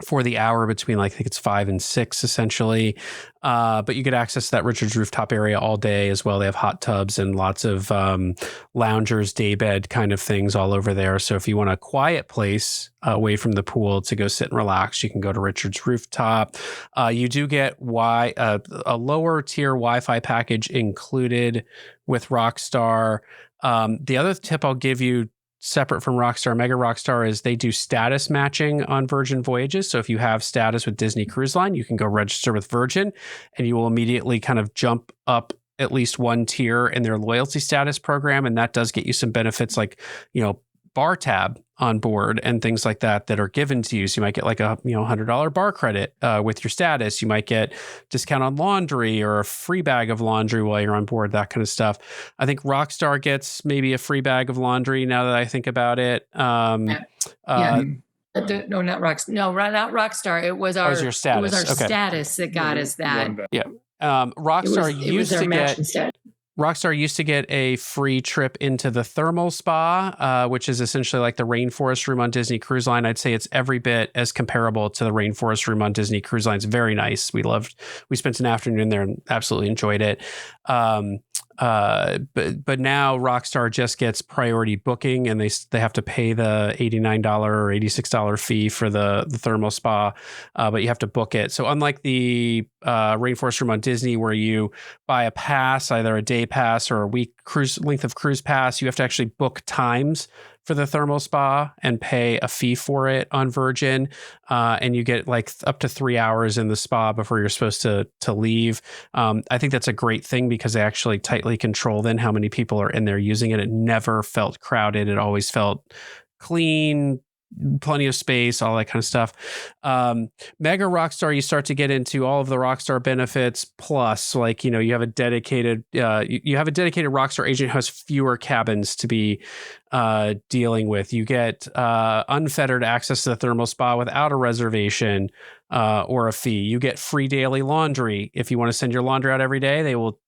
for the hour between, like, I think it's 5 and 6 essentially. But you get access to that Richard's rooftop area all day as well. They have hot tubs and lots of loungers, daybed kind of things all over there. So if you want a quiet place away from the pool to go sit and relax, you can go to Richard's rooftop. You do get a lower tier Wi-Fi package included with Rockstar. The other tip I'll give you, separate from Rockstar, Mega Rockstar, is they do status matching on Virgin Voyages. So if you have status with Disney Cruise Line, you can go register with Virgin and you will immediately kind of jump up at least one tier in their loyalty status program. And that does get you some benefits like, bar tab on board and things like that are given to you. So you might get like a $100 bar credit with your status. You might get discount on laundry or a free bag of laundry while you're on board, that kind of stuff. I think Rockstar gets maybe a free bag of laundry now that I think about it. No, not Rockstar. No, not Rockstar. It was our your status. It was our Okay. status that got us that. Yeah. Rockstar used to get a free trip into the thermal spa, which is essentially like the rainforest room on Disney Cruise Line. I'd say it's every bit as comparable to the rainforest room on Disney Cruise Line. It's very nice. We spent an afternoon there and absolutely enjoyed it. But now Rockstar just gets priority booking, and they have to pay the $89 or $86 fee for the thermal spa, but you have to book it. So unlike the rainforest room on Disney, where you buy a pass, either a day pass or a week length of cruise pass, you have to actually book times for the thermal spa and pay a fee for it on Virgin. And you get like up to 3 hours in the spa before you're supposed to leave. I think that's a great thing because they actually tightly control then how many people are in there using it. It never felt crowded. It always felt clean, plenty of space, all that kind of stuff. Mega Rockstar, you start to get into all of the Rockstar benefits, plus like, you have a dedicated Rockstar agent who has fewer cabins to be dealing with. You get unfettered access to the thermal spa without a reservation or a fee. You get free daily laundry. If you want to send your laundry out every day, they will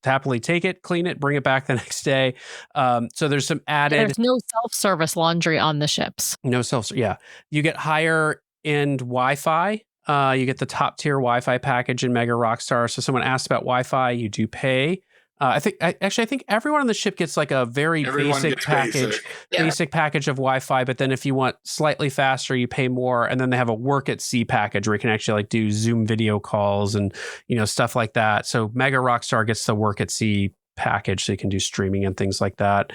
happily take it, clean it, bring it back the next day. So there's some added. There's no self-service laundry on the ships. No yeah. You get higher end Wi-Fi. You get the top tier Wi-Fi package in Mega Rockstar. So someone asked about Wi-Fi, you do pay. I think everyone on the ship gets like a very basic package of Wi-Fi. But then if you want slightly faster, you pay more. And then they have a work at sea package where you can actually like do Zoom video calls and, stuff like that. So Mega Rockstar gets the work at sea package, so you can do streaming and things like that.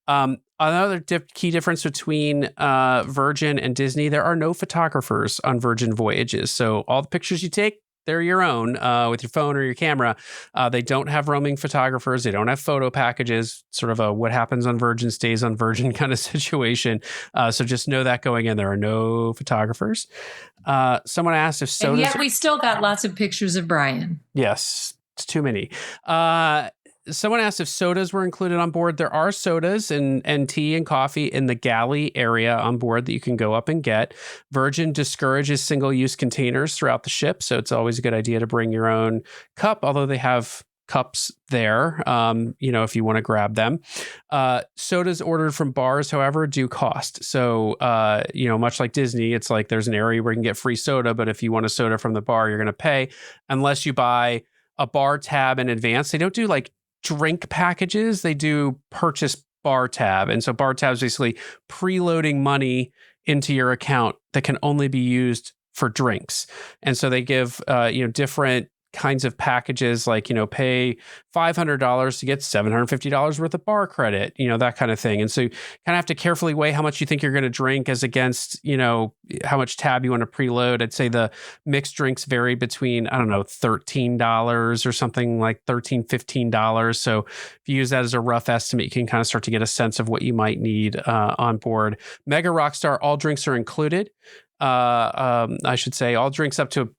Another key difference between Virgin and Disney, there are no photographers on Virgin Voyages. So all the pictures you take, they're your own with your phone or your camera. They don't have roaming photographers. They don't have photo packages, sort of a what happens on Virgin stays on Virgin kind of situation. So just know that going in, there are no photographers. Someone asked if sodas... And yet we still got lots of pictures of Brian. Yes, it's too many. Someone asked if sodas were included on board. There are sodas and tea and coffee in the galley area on board that you can go up and get. Virgin discourages single-use containers throughout the ship, so it's always a good idea to bring your own cup, although they have cups there, if you want to grab them. Sodas ordered from bars, however, do cost. So, much like Disney, it's like there's an area where you can get free soda, but if you want a soda from the bar, you're going to pay unless you buy a bar tab in advance. They don't do like drink packages, they do purchase bar tab. And so bar tab is basically preloading money into your account that can only be used for drinks. And so they give different kinds of packages, like pay $500 to get $750 worth of bar credit, that kind of thing. And so you kind of have to carefully weigh how much you think you're going to drink as against how much tab you want to preload. I'd say the mixed drinks vary between $13 or something like $15. So if you use that as a rough estimate, you can kind of start to get a sense of what you might need on board. Mega Rockstar, all drinks are included. I should say all drinks up to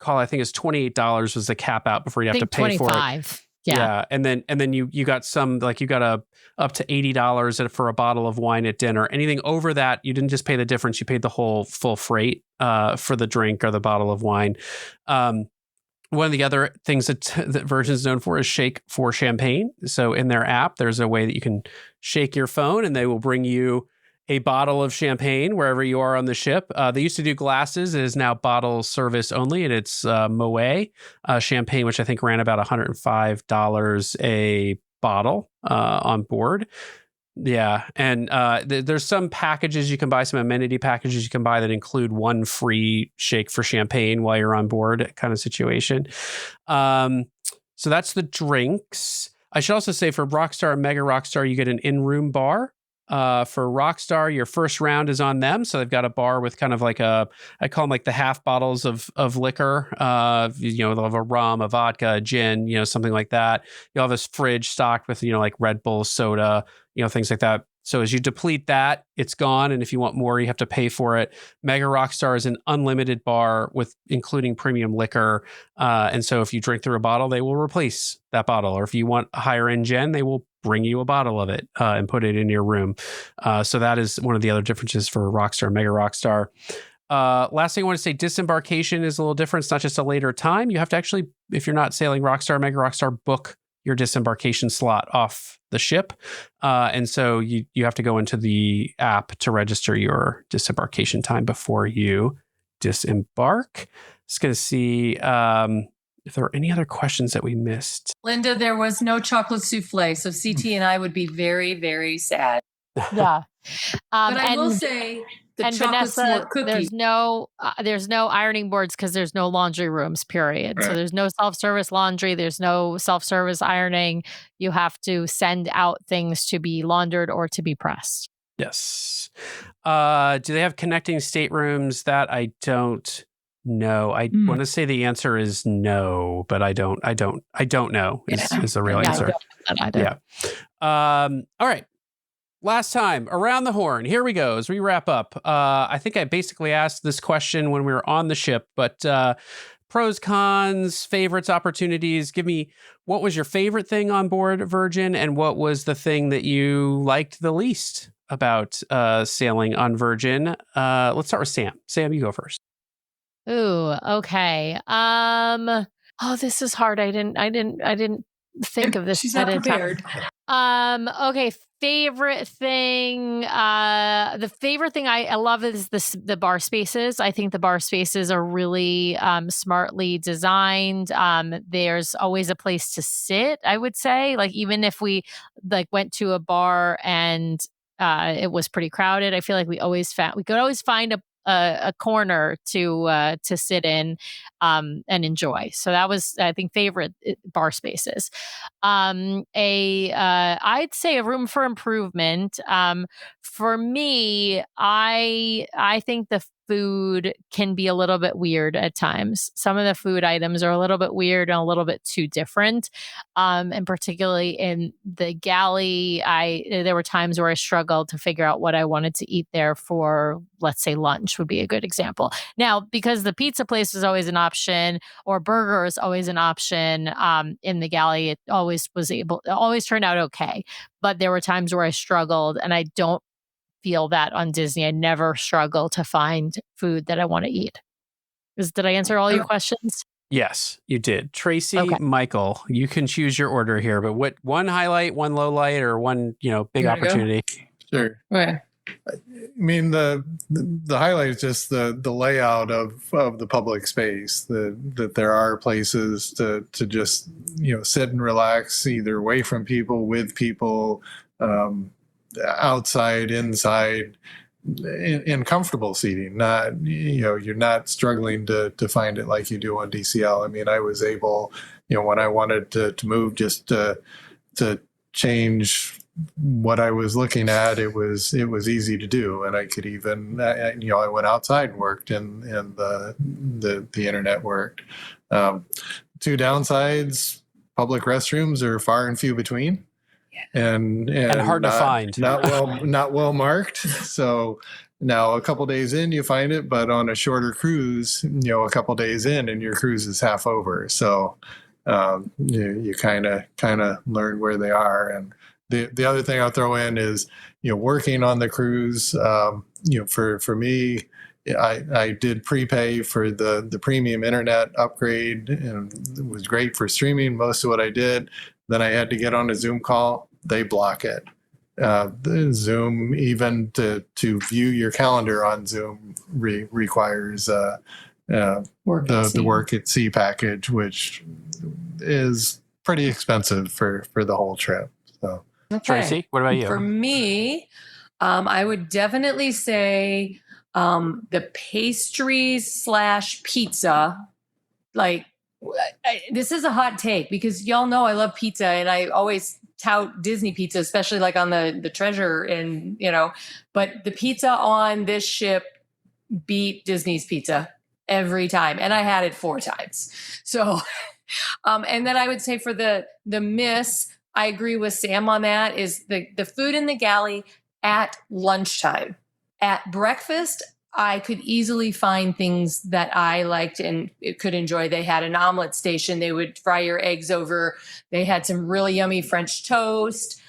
I think it's $28 was the cap out before you have to pay 25. For it. Yeah. And then you got some, like you got up to $80 for a bottle of wine at dinner. Anything over that, you didn't just pay the difference, you paid the whole full freight for the drink or the bottle of wine. One of the other things that Virgin's known for is Shake for Champagne. So in their app, there's a way that you can shake your phone and they will bring you a bottle of champagne wherever you are on the ship. They used to do glasses. It is now bottle service only, and it's Moet champagne, which I think ran about $105 a bottle on board. Yeah, and there's some packages you can buy, some amenity packages you can buy that include one free shake for champagne while you're on board kind of situation. So that's the drinks. I should also say for Rockstar and Mega Rockstar, you get an in-room bar. For Rockstar, your first round is on them. So they've got a bar with kind of like I call them like the half bottles of liquor. They'll have a rum, a vodka, a gin, something like that. You'll have this fridge stocked with, like Red Bull, soda, things like that. So as you deplete that, it's gone. And if you want more, you have to pay for it. Mega Rockstar is an unlimited bar with including premium liquor. And so if you drink through a bottle, they will replace that bottle. Or if you want a higher end gin, they will bring you a bottle of it and put it in your room. So that is one of the other differences for Rockstar, Mega Rockstar. Last thing I want to say, disembarkation is a little different. It's not just a later time. You have to actually, if you're not sailing Rockstar, Mega Rockstar, book your disembarkation slot off the ship. And so you have to go into the app to register your disembarkation time before you disembark. Just going to see if there are any other questions that we missed. Linda, there was no chocolate souffle, so CT and I would be very, very sad. Yeah. But I will say the and chocolate Vanessa, cookie. there's no ironing boards because there's no laundry rooms, period. Right. So there's no self-service laundry. There's no self-service ironing. You have to send out things to be laundered or to be pressed. Yes. Do they have connecting staterooms? That I don't know. I want to say the answer is no, but I don't know is the real answer. I don't know that either. Yeah. All right. Last time, around the horn. Here we go as we wrap up. I think I basically asked this question when we were on the ship, but pros, cons, favorites, opportunities. Give me, what was your favorite thing on board Virgin, and what was the thing that you liked the least about sailing on Virgin? Let's start with Sam. Sam, you go first. Ooh, okay. This is hard. I didn't think of this. She's not prepared. Okay. Favorite thing. The favorite thing I love is the bar spaces. I think the bar spaces are really smartly designed. There's always a place to sit, I would say. Like even if we went to a bar and it was pretty crowded, I feel like we could always find a corner to sit in and enjoy. So that was, I think, favorite bar spaces. I'd say a room for improvement. For me, I think the food can be a little bit weird at times. Some of the food items are a little bit weird and a little bit too different. And particularly in the galley, there were times where I struggled to figure out what I wanted to eat there for, let's say, lunch would be a good example. Now, because the pizza place is always an option or burger is always an option in the galley, it always turned out okay. But there were times where I struggled, and I don't feel that on Disney. I never struggle to find food that I want to eat. Did I answer all your questions? Yes, you did. Tracy, Okay. Michael, you can choose your order here, but what one highlight, one low light, or one, big opportunity? Sure. Okay. I mean, the highlight is just the layout of the public space, that there are places to just, sit and relax, either away from people, with people, outside, inside, in comfortable seating. Not, you're not struggling to find it like you do on DCL. I mean, I was able, when I wanted to move, just to change what I was looking at, it was easy to do, and I could even, I went outside and worked, and the internet worked. Two downsides: public restrooms are far and few between. And hard to find. Not well marked. So now a couple days in you find it, but on a shorter cruise, a couple days in and your cruise is half over. So you kind of learn where they are. And the other thing I'll throw in is, working on the cruise. For me, I did prepay for the premium internet upgrade, and it was great for streaming most of what I did. Then I had to get on a Zoom call. They block it. The Zoom, even to view your calendar on Zoom requires the work at sea package, which is pretty expensive for the whole trip. So, Tracy, what about you? For me, I would definitely say the pastries / pizza. Like, this is a hot take because y'all know I love pizza, and I always tout Disney pizza, especially like on the Treasure, and but the pizza on this ship beat Disney's pizza every time, and I had it 4 times. So, and then I would say for the miss, I agree with Sam on that, is the food in the galley at lunchtime. At breakfast, I could easily find things that I liked and could enjoy. They had an omelet station. They would fry your eggs over. They had some really yummy French toast.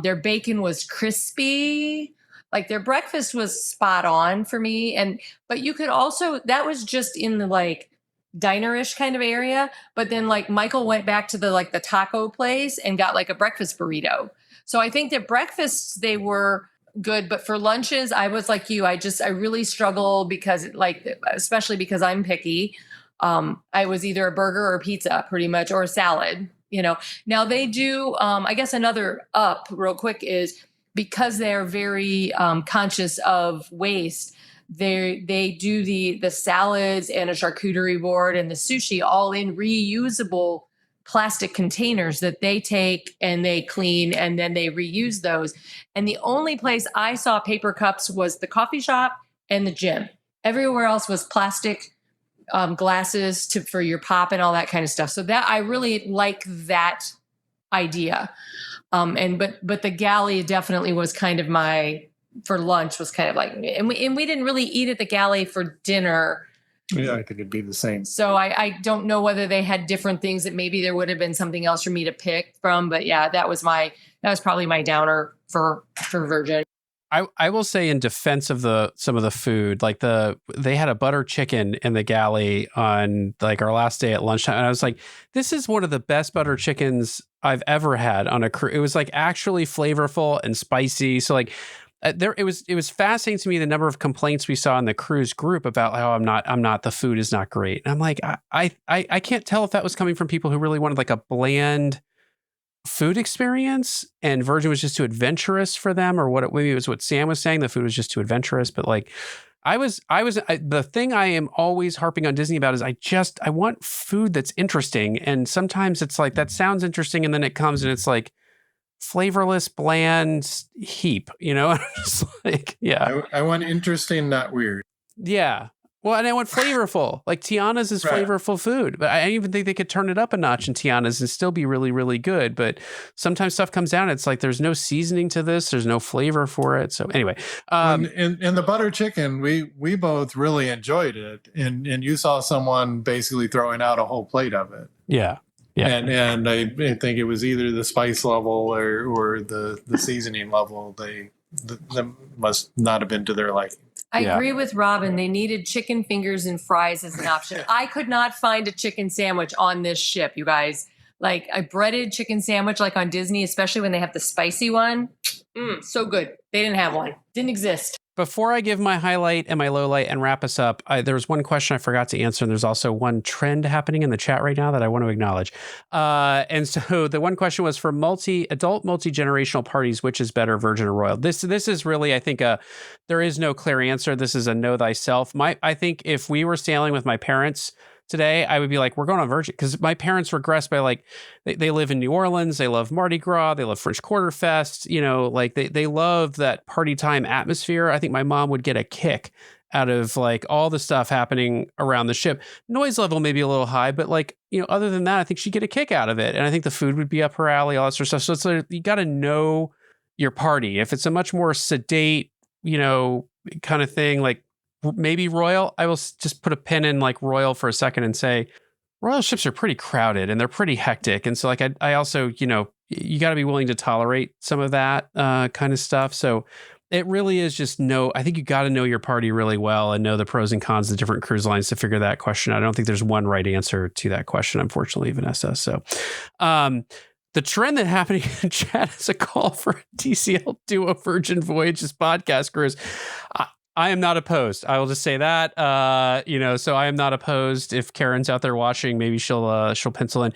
Their bacon was crispy. Like, their breakfast was spot on for me. But you could also, that was just in the like dinerish kind of area. But then like Michael went back to the taco place and got like a breakfast burrito. So I think that breakfasts, they were good, but for lunches, I was like you. I really struggle because especially because I'm picky. I was either a burger or pizza pretty much, or a salad, Now they do, I guess another up real quick is because they're very conscious of waste. They do the salads and a charcuterie board and the sushi all in reusable plastic containers that they take and they clean and then they reuse those. And the only place I saw paper cups was the coffee shop and the gym. Everywhere else was plastic glasses for your pop and all that kind of stuff. So that I really like that idea. But the galley definitely was kind of for lunch was kind of like, and we didn't really eat at the galley for dinner. Yeah, I think it'd be the same. So I don't know whether they had different things that maybe there would have been something else for me to pick from. But yeah, that was probably my downer for Virgin. I will say in defense of some of the food, like they had a butter chicken in the galley on like our last day at lunchtime. And I was like, this is one of the best butter chickens I've ever had on a cruise. It was like actually flavorful and spicy. So like, it was fascinating to me the number of complaints we saw in the cruise group about how the food is not great. And I'm like, I can't tell if that was coming from people who really wanted like a bland food experience and Virgin was just too adventurous for them, or maybe it was what Sam was saying, the food was just too adventurous. But like the thing I am always harping on Disney about is I want food that's interesting. And sometimes it's like, that sounds interesting. And then it comes and it's like, flavorless, bland heap, Just like, yeah. I want interesting, not weird. Yeah. Well, and I want flavorful. Like Tiana's is flavorful food, but I even think they could turn it up a notch in Tiana's and still be really, really good. But sometimes stuff comes down. It's like, there's no seasoning to this. There's no flavor for it. So anyway, in the butter chicken, we both really enjoyed it. And you saw someone basically throwing out a whole plate of it. Yeah. Yeah. And I think it was either the spice level or the seasoning level. They must not have been to their liking. I agree with Robin. They needed chicken fingers and fries as an option. I could not find a chicken sandwich on this ship, you guys. Like a breaded chicken sandwich like on Disney, especially when they have the spicy one. So good. They didn't have one. Didn't exist. Before I give my highlight and my low light and wrap us up, there was one question I forgot to answer. And there's also one trend happening in the chat right now that I want to acknowledge. And so the one question was for multi-adult, multi-generational parties, which is better, Virgin or Royal? This is really, I think, there is no clear answer. This is a know thyself. I think if we were sailing with my parents today, I would be like, we're going on Virgin, because my parents regress by like, they live in New Orleans, they love Mardi Gras, they love French Quarter Fest, like they love that party time atmosphere. I think my mom would get a kick out of like all the stuff happening around the ship. Noise level may be a little high, but like, other than that, I think she'd get a kick out of it. And I think the food would be up her alley, all that sort of stuff. So it's like, you got to know your party. If it's a much more sedate, kind of thing, like maybe Royal, I will just put a pin in like Royal for a second and say Royal ships are pretty crowded and they're pretty hectic. And so like, I also, you got to be willing to tolerate some of that kind of stuff. So it really is just I think you got to know your party really well and know the pros and cons of the different cruise lines to figure that question out. I don't think there's one right answer to that question, unfortunately, Vanessa. So The trend that happening in chat is a call for a DCL Duo Virgin Voyages podcast cruise. I am not opposed. I will just say that, so I am not opposed. If Karen's out there watching, maybe she'll pencil in.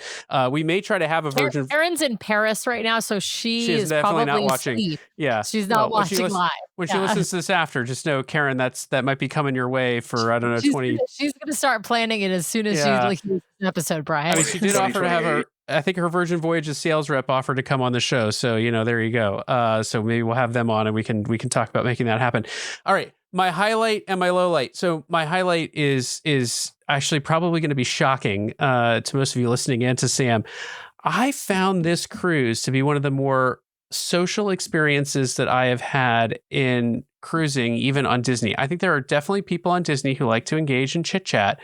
We may try to have a Virgin. Karen's in Paris right now, so she is definitely probably not watching. asleep. Yeah, she's not watching live. When she listens to this after, just know, Karen, that might be coming your way for, I don't know, 20. She's going to start planning it as soon as she hears an episode, Brian. I mean, she did offer to have I think her Virgin Voyages sales rep offered to come on the show. So, there you go. So maybe we'll have them on and we can talk about making that happen. All right. My highlight and my low light. So my highlight is actually probably going to be shocking to most of you listening and to Sam. I found this cruise to be one of the more social experiences that I have had in cruising, even on Disney. I think there are definitely people on Disney who like to engage in chit chat.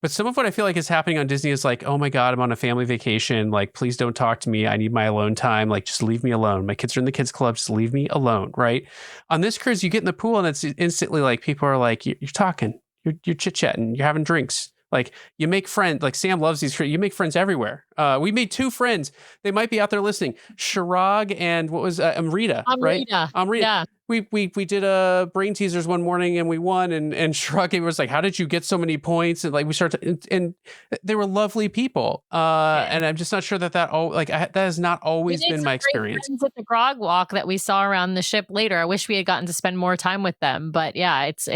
But some of what I feel like is happening on Disney is like, oh my God, I'm on a family vacation. Like, please don't talk to me. I need my alone time. Like, just leave me alone. My kids are in the kids club. Just leave me alone. Right. On this cruise, you get in the pool and it's instantly like, people are like, you're talking, you're chit chatting, you're having drinks. Like, you make friends. Like, Sam loves these. You make friends everywhere. We made 2 friends. They might be out there listening. Shirag and what was Amrita, right? Amrita. Yeah. We did a brain teasers one morning and we won. And Shirag was like, "How did you get so many points?" And like we started, and they were lovely people. And I'm just not sure that that has not always been my experience. At the grog walk that we saw around the ship later, I wish we had gotten to spend more time with them. But yeah, it's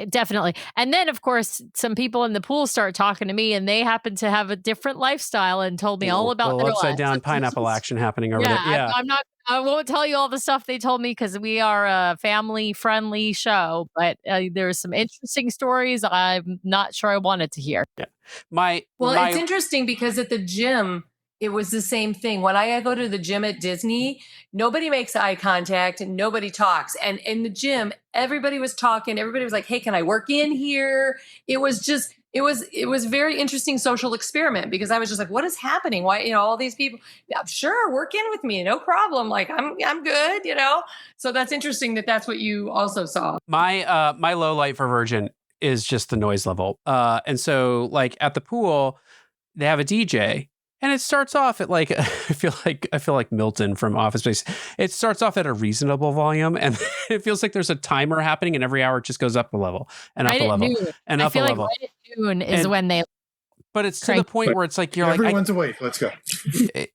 definitely. And then of course, some people in the pool start talking to me, and they happen to have a different lifestyle and told me all about their upside down pineapple action happening over there. Yeah, I won't tell you all the stuff they told me because we are a family-friendly show, but there's some interesting stories I'm not sure I wanted to hear. Yeah. It's interesting because at the gym, it was the same thing. When I go to the gym at Disney, nobody makes eye contact and nobody talks. And in the gym, everybody was talking. Everybody was like, "Hey, can I work in here?" It was very interesting social experiment because I was just like, what is happening? Why, all these people, yeah, sure, work in with me. No problem. Like, I'm good, So that's interesting that's what you also saw. My low light for Virgin is just the noise level. And so like at the pool, they have a DJ. And it starts off at like, I feel like Milton from Office Space. It starts off at a reasonable volume, and it feels like there's a timer happening, and every hour it just goes up a level and up a level and up a level. Right at noon is when they. But it's to the point where it's like everyone's awake. Let's go.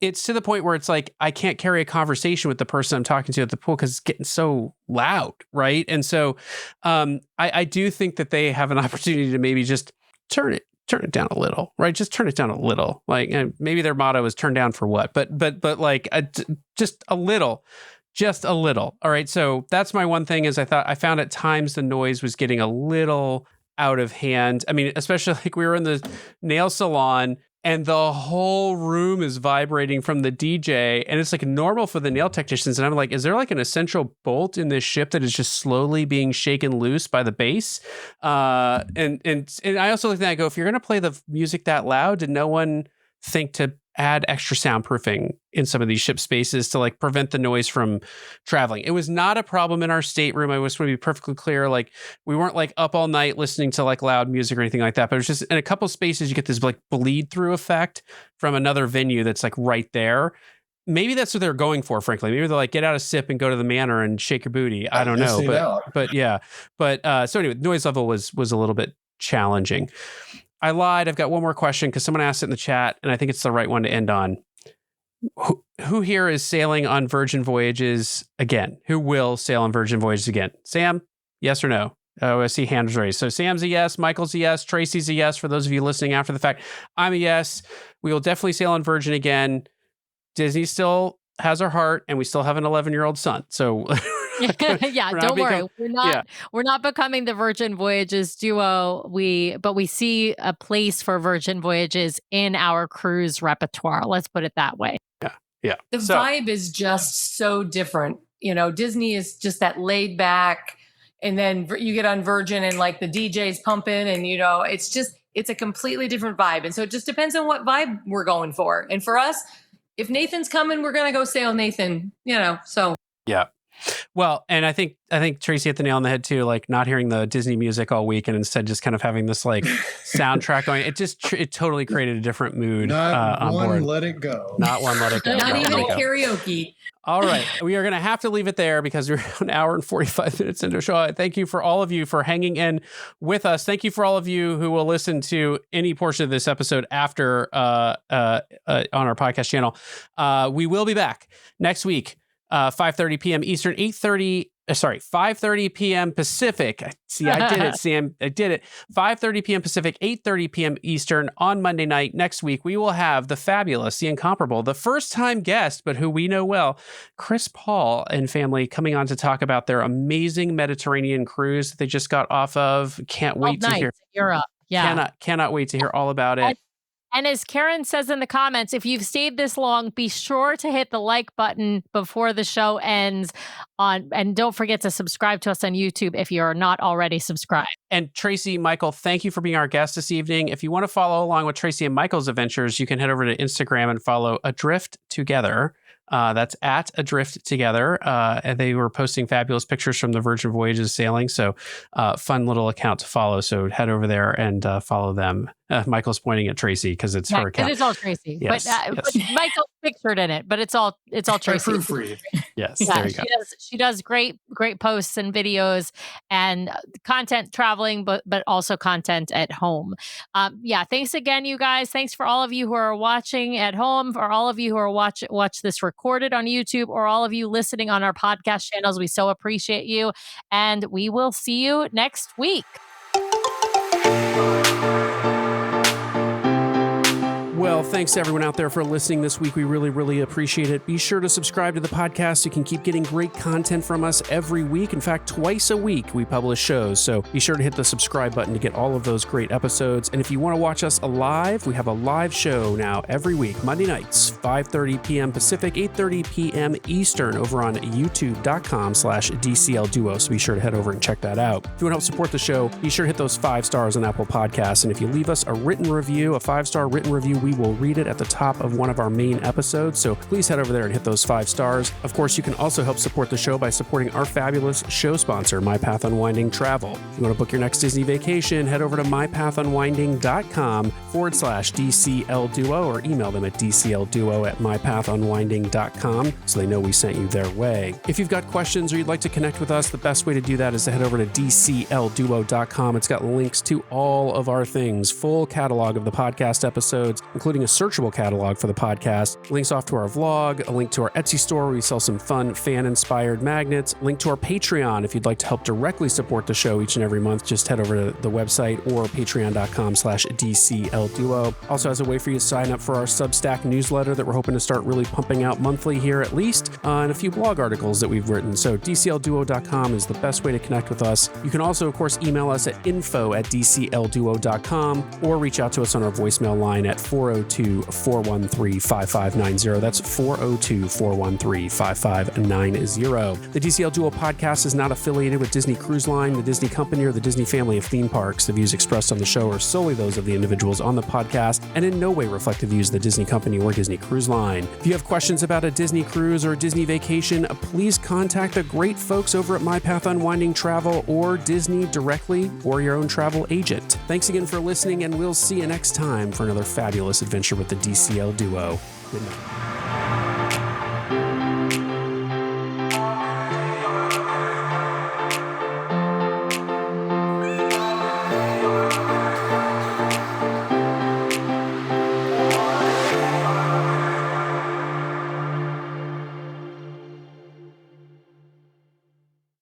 It's to the point where it's like I can't carry a conversation with the person I'm talking to at the pool because it's getting so loud, right? And so, I do think that they have an opportunity to maybe just turn it down a little, right? Just turn it down a little. Like maybe their motto is turn down for what, but like just a little. All right. So that's my one thing is I found at times the noise was getting a little out of hand. I mean, especially like we were in the nail salon and the whole room is vibrating from the DJ, and it's like normal for the nail technicians. And I'm like, is there like an essential bolt in this ship that is just slowly being shaken loose by the bass? And I also look at that and go, if you're going to play the music that loud, did no one think to add extra soundproofing in some of these ship spaces to like prevent the noise from traveling? It was not a problem in our stateroom. I just want to be perfectly clear. Like we weren't like up all night listening to like loud music or anything like that, but it was just in a couple spaces, you get this like bleed through effect from another venue that's like right there. Maybe that's what they're going for, frankly. Maybe they're like, get out a sip and go to the manor and shake your booty. I don't know. But yeah. But so anyway, noise level was a little bit challenging. I lied. I've got one more question because someone asked it in the chat, and I think it's the right one to end on. Who here is sailing on Virgin Voyages again? Who will sail on Virgin Voyages again? Sam, yes or no? Oh, I see hands raised. So Sam's a yes, Michael's a yes, Tracy's a yes. For those of you listening after the fact, I'm a yes. We will definitely sail on Virgin again. Disney still has our heart, and we still have an 11-year-old son. So don't worry. We're not becoming the Virgin Voyages duo. But we see a place for Virgin Voyages in our cruise repertoire. Let's put it that way. Yeah. The vibe is just so different. Disney is just that laid back, and then you get on Virgin and like the DJ's pumping, and it's a completely different vibe. And so it just depends on what vibe we're going for. And for us, if Nathan's coming, we're gonna go sail Nathan. So yeah. Well, and I think Tracy hit the nail on the head too, like not hearing the Disney music all week and instead just kind of having this like soundtrack going. It totally created a different mood on board. Let it go. Not one let it go. Not even a go. karaoke. All right. We are going to have to leave it there because we're an hour and 45 minutes into the show. Thank you for all of you for hanging in with us. Thank you for all of you who will listen to any portion of this episode after on our podcast channel. We will be back next week, 5:30 p.m. Eastern, 5:30 p.m. Pacific. See, I did it, Sam. I did it. 5:30 p.m. Pacific, 8:30 p.m. Eastern on Monday night. Next week, we will have the fabulous, the incomparable, the first-time guest, but who we know well, Chris Paul and family coming on to talk about their amazing Mediterranean cruise that they just got off of. Can't wait to hear. Europe. Yeah. Cannot wait to hear all about it. And as Karen says in the comments, if you've stayed this long, be sure to hit the like button before the show ends and don't forget to subscribe to us on YouTube if you're not already subscribed. And Tracy, Michael, thank you for being our guest this evening. If you want to follow along with Tracy and Michael's adventures, you can head over to Instagram and follow Adrift Together. That's at Adrift Together. And they were posting fabulous pictures from the Virgin Voyages sailing. So fun little account to follow. So head over there and follow them. Michael's pointing at Tracy because it's her account. It is all Tracy. Yes, but Michael's pictured in it, but it's all Tracy. Proofread. Yes, Yeah, there you go. She does great posts and videos and content traveling, but also content at home. Thanks again, you guys. Thanks for all of you who are watching at home, for all of you who are watch this recorded on YouTube, or all of you listening on our podcast channels. We so appreciate you, and we will see you next week. Well, thanks to everyone out there for listening this week. We really, really appreciate it. Be sure to subscribe to the podcast so you can keep getting great content from us every week. In fact, twice a week we publish shows. So be sure to hit the subscribe button to get all of those great episodes. And if you want to watch us live, we have a live show now every week, Monday nights, 5:30 p.m. Pacific, 8:30 p.m. Eastern over on youtube.com/DCL Duo. So be sure to head over and check that out. If you want to help support the show, be sure to hit those 5 stars on Apple Podcasts. And if you leave us a written review, a 5-star written review, we will read it at the top of one of our main episodes. So please head over there and hit those 5 stars. Of course, you can also help support the show by supporting our fabulous show sponsor, My Path Unwinding Travel. If you want to book your next Disney vacation, head over to mypathunwinding.com/DCL Duo or email them at dclduo@mypathunwinding.com so they know we sent you their way. If you've got questions or you'd like to connect with us, the best way to do that is to head over to dclduo.com. It's got links to all of our things, full catalog of the podcast episodes, including a searchable catalog for the podcast, links off to our vlog, a link to our Etsy store where we sell some fun fan-inspired magnets, link to our Patreon if you'd like to help directly support the show each and every month. Just head over to the website or patreon.com/DCL Duo. Also has a way for you to sign up for our Substack newsletter that we're hoping to start really pumping out monthly here at least, and a few blog articles that we've written. So DCLDuo.com is the best way to connect with us. You can also, of course, email us at info@DCLDuo.com or reach out to us on our voicemail line at 402-413-5590. That's 402-413-5590. The DCL Duo podcast is not affiliated with Disney Cruise Line, the Disney Company, or the Disney family of theme parks. The views expressed on the show are solely those of the individuals on the podcast and in no way reflect the views of the Disney Company or Disney Cruise Line. If you have questions about a Disney cruise or a Disney vacation, please contact the great folks over at My Path Unwinding Travel or Disney directly or your own travel agent. Thanks again for listening, and we'll see you next time for another fabulous adventure with the DCL Duo. Good night.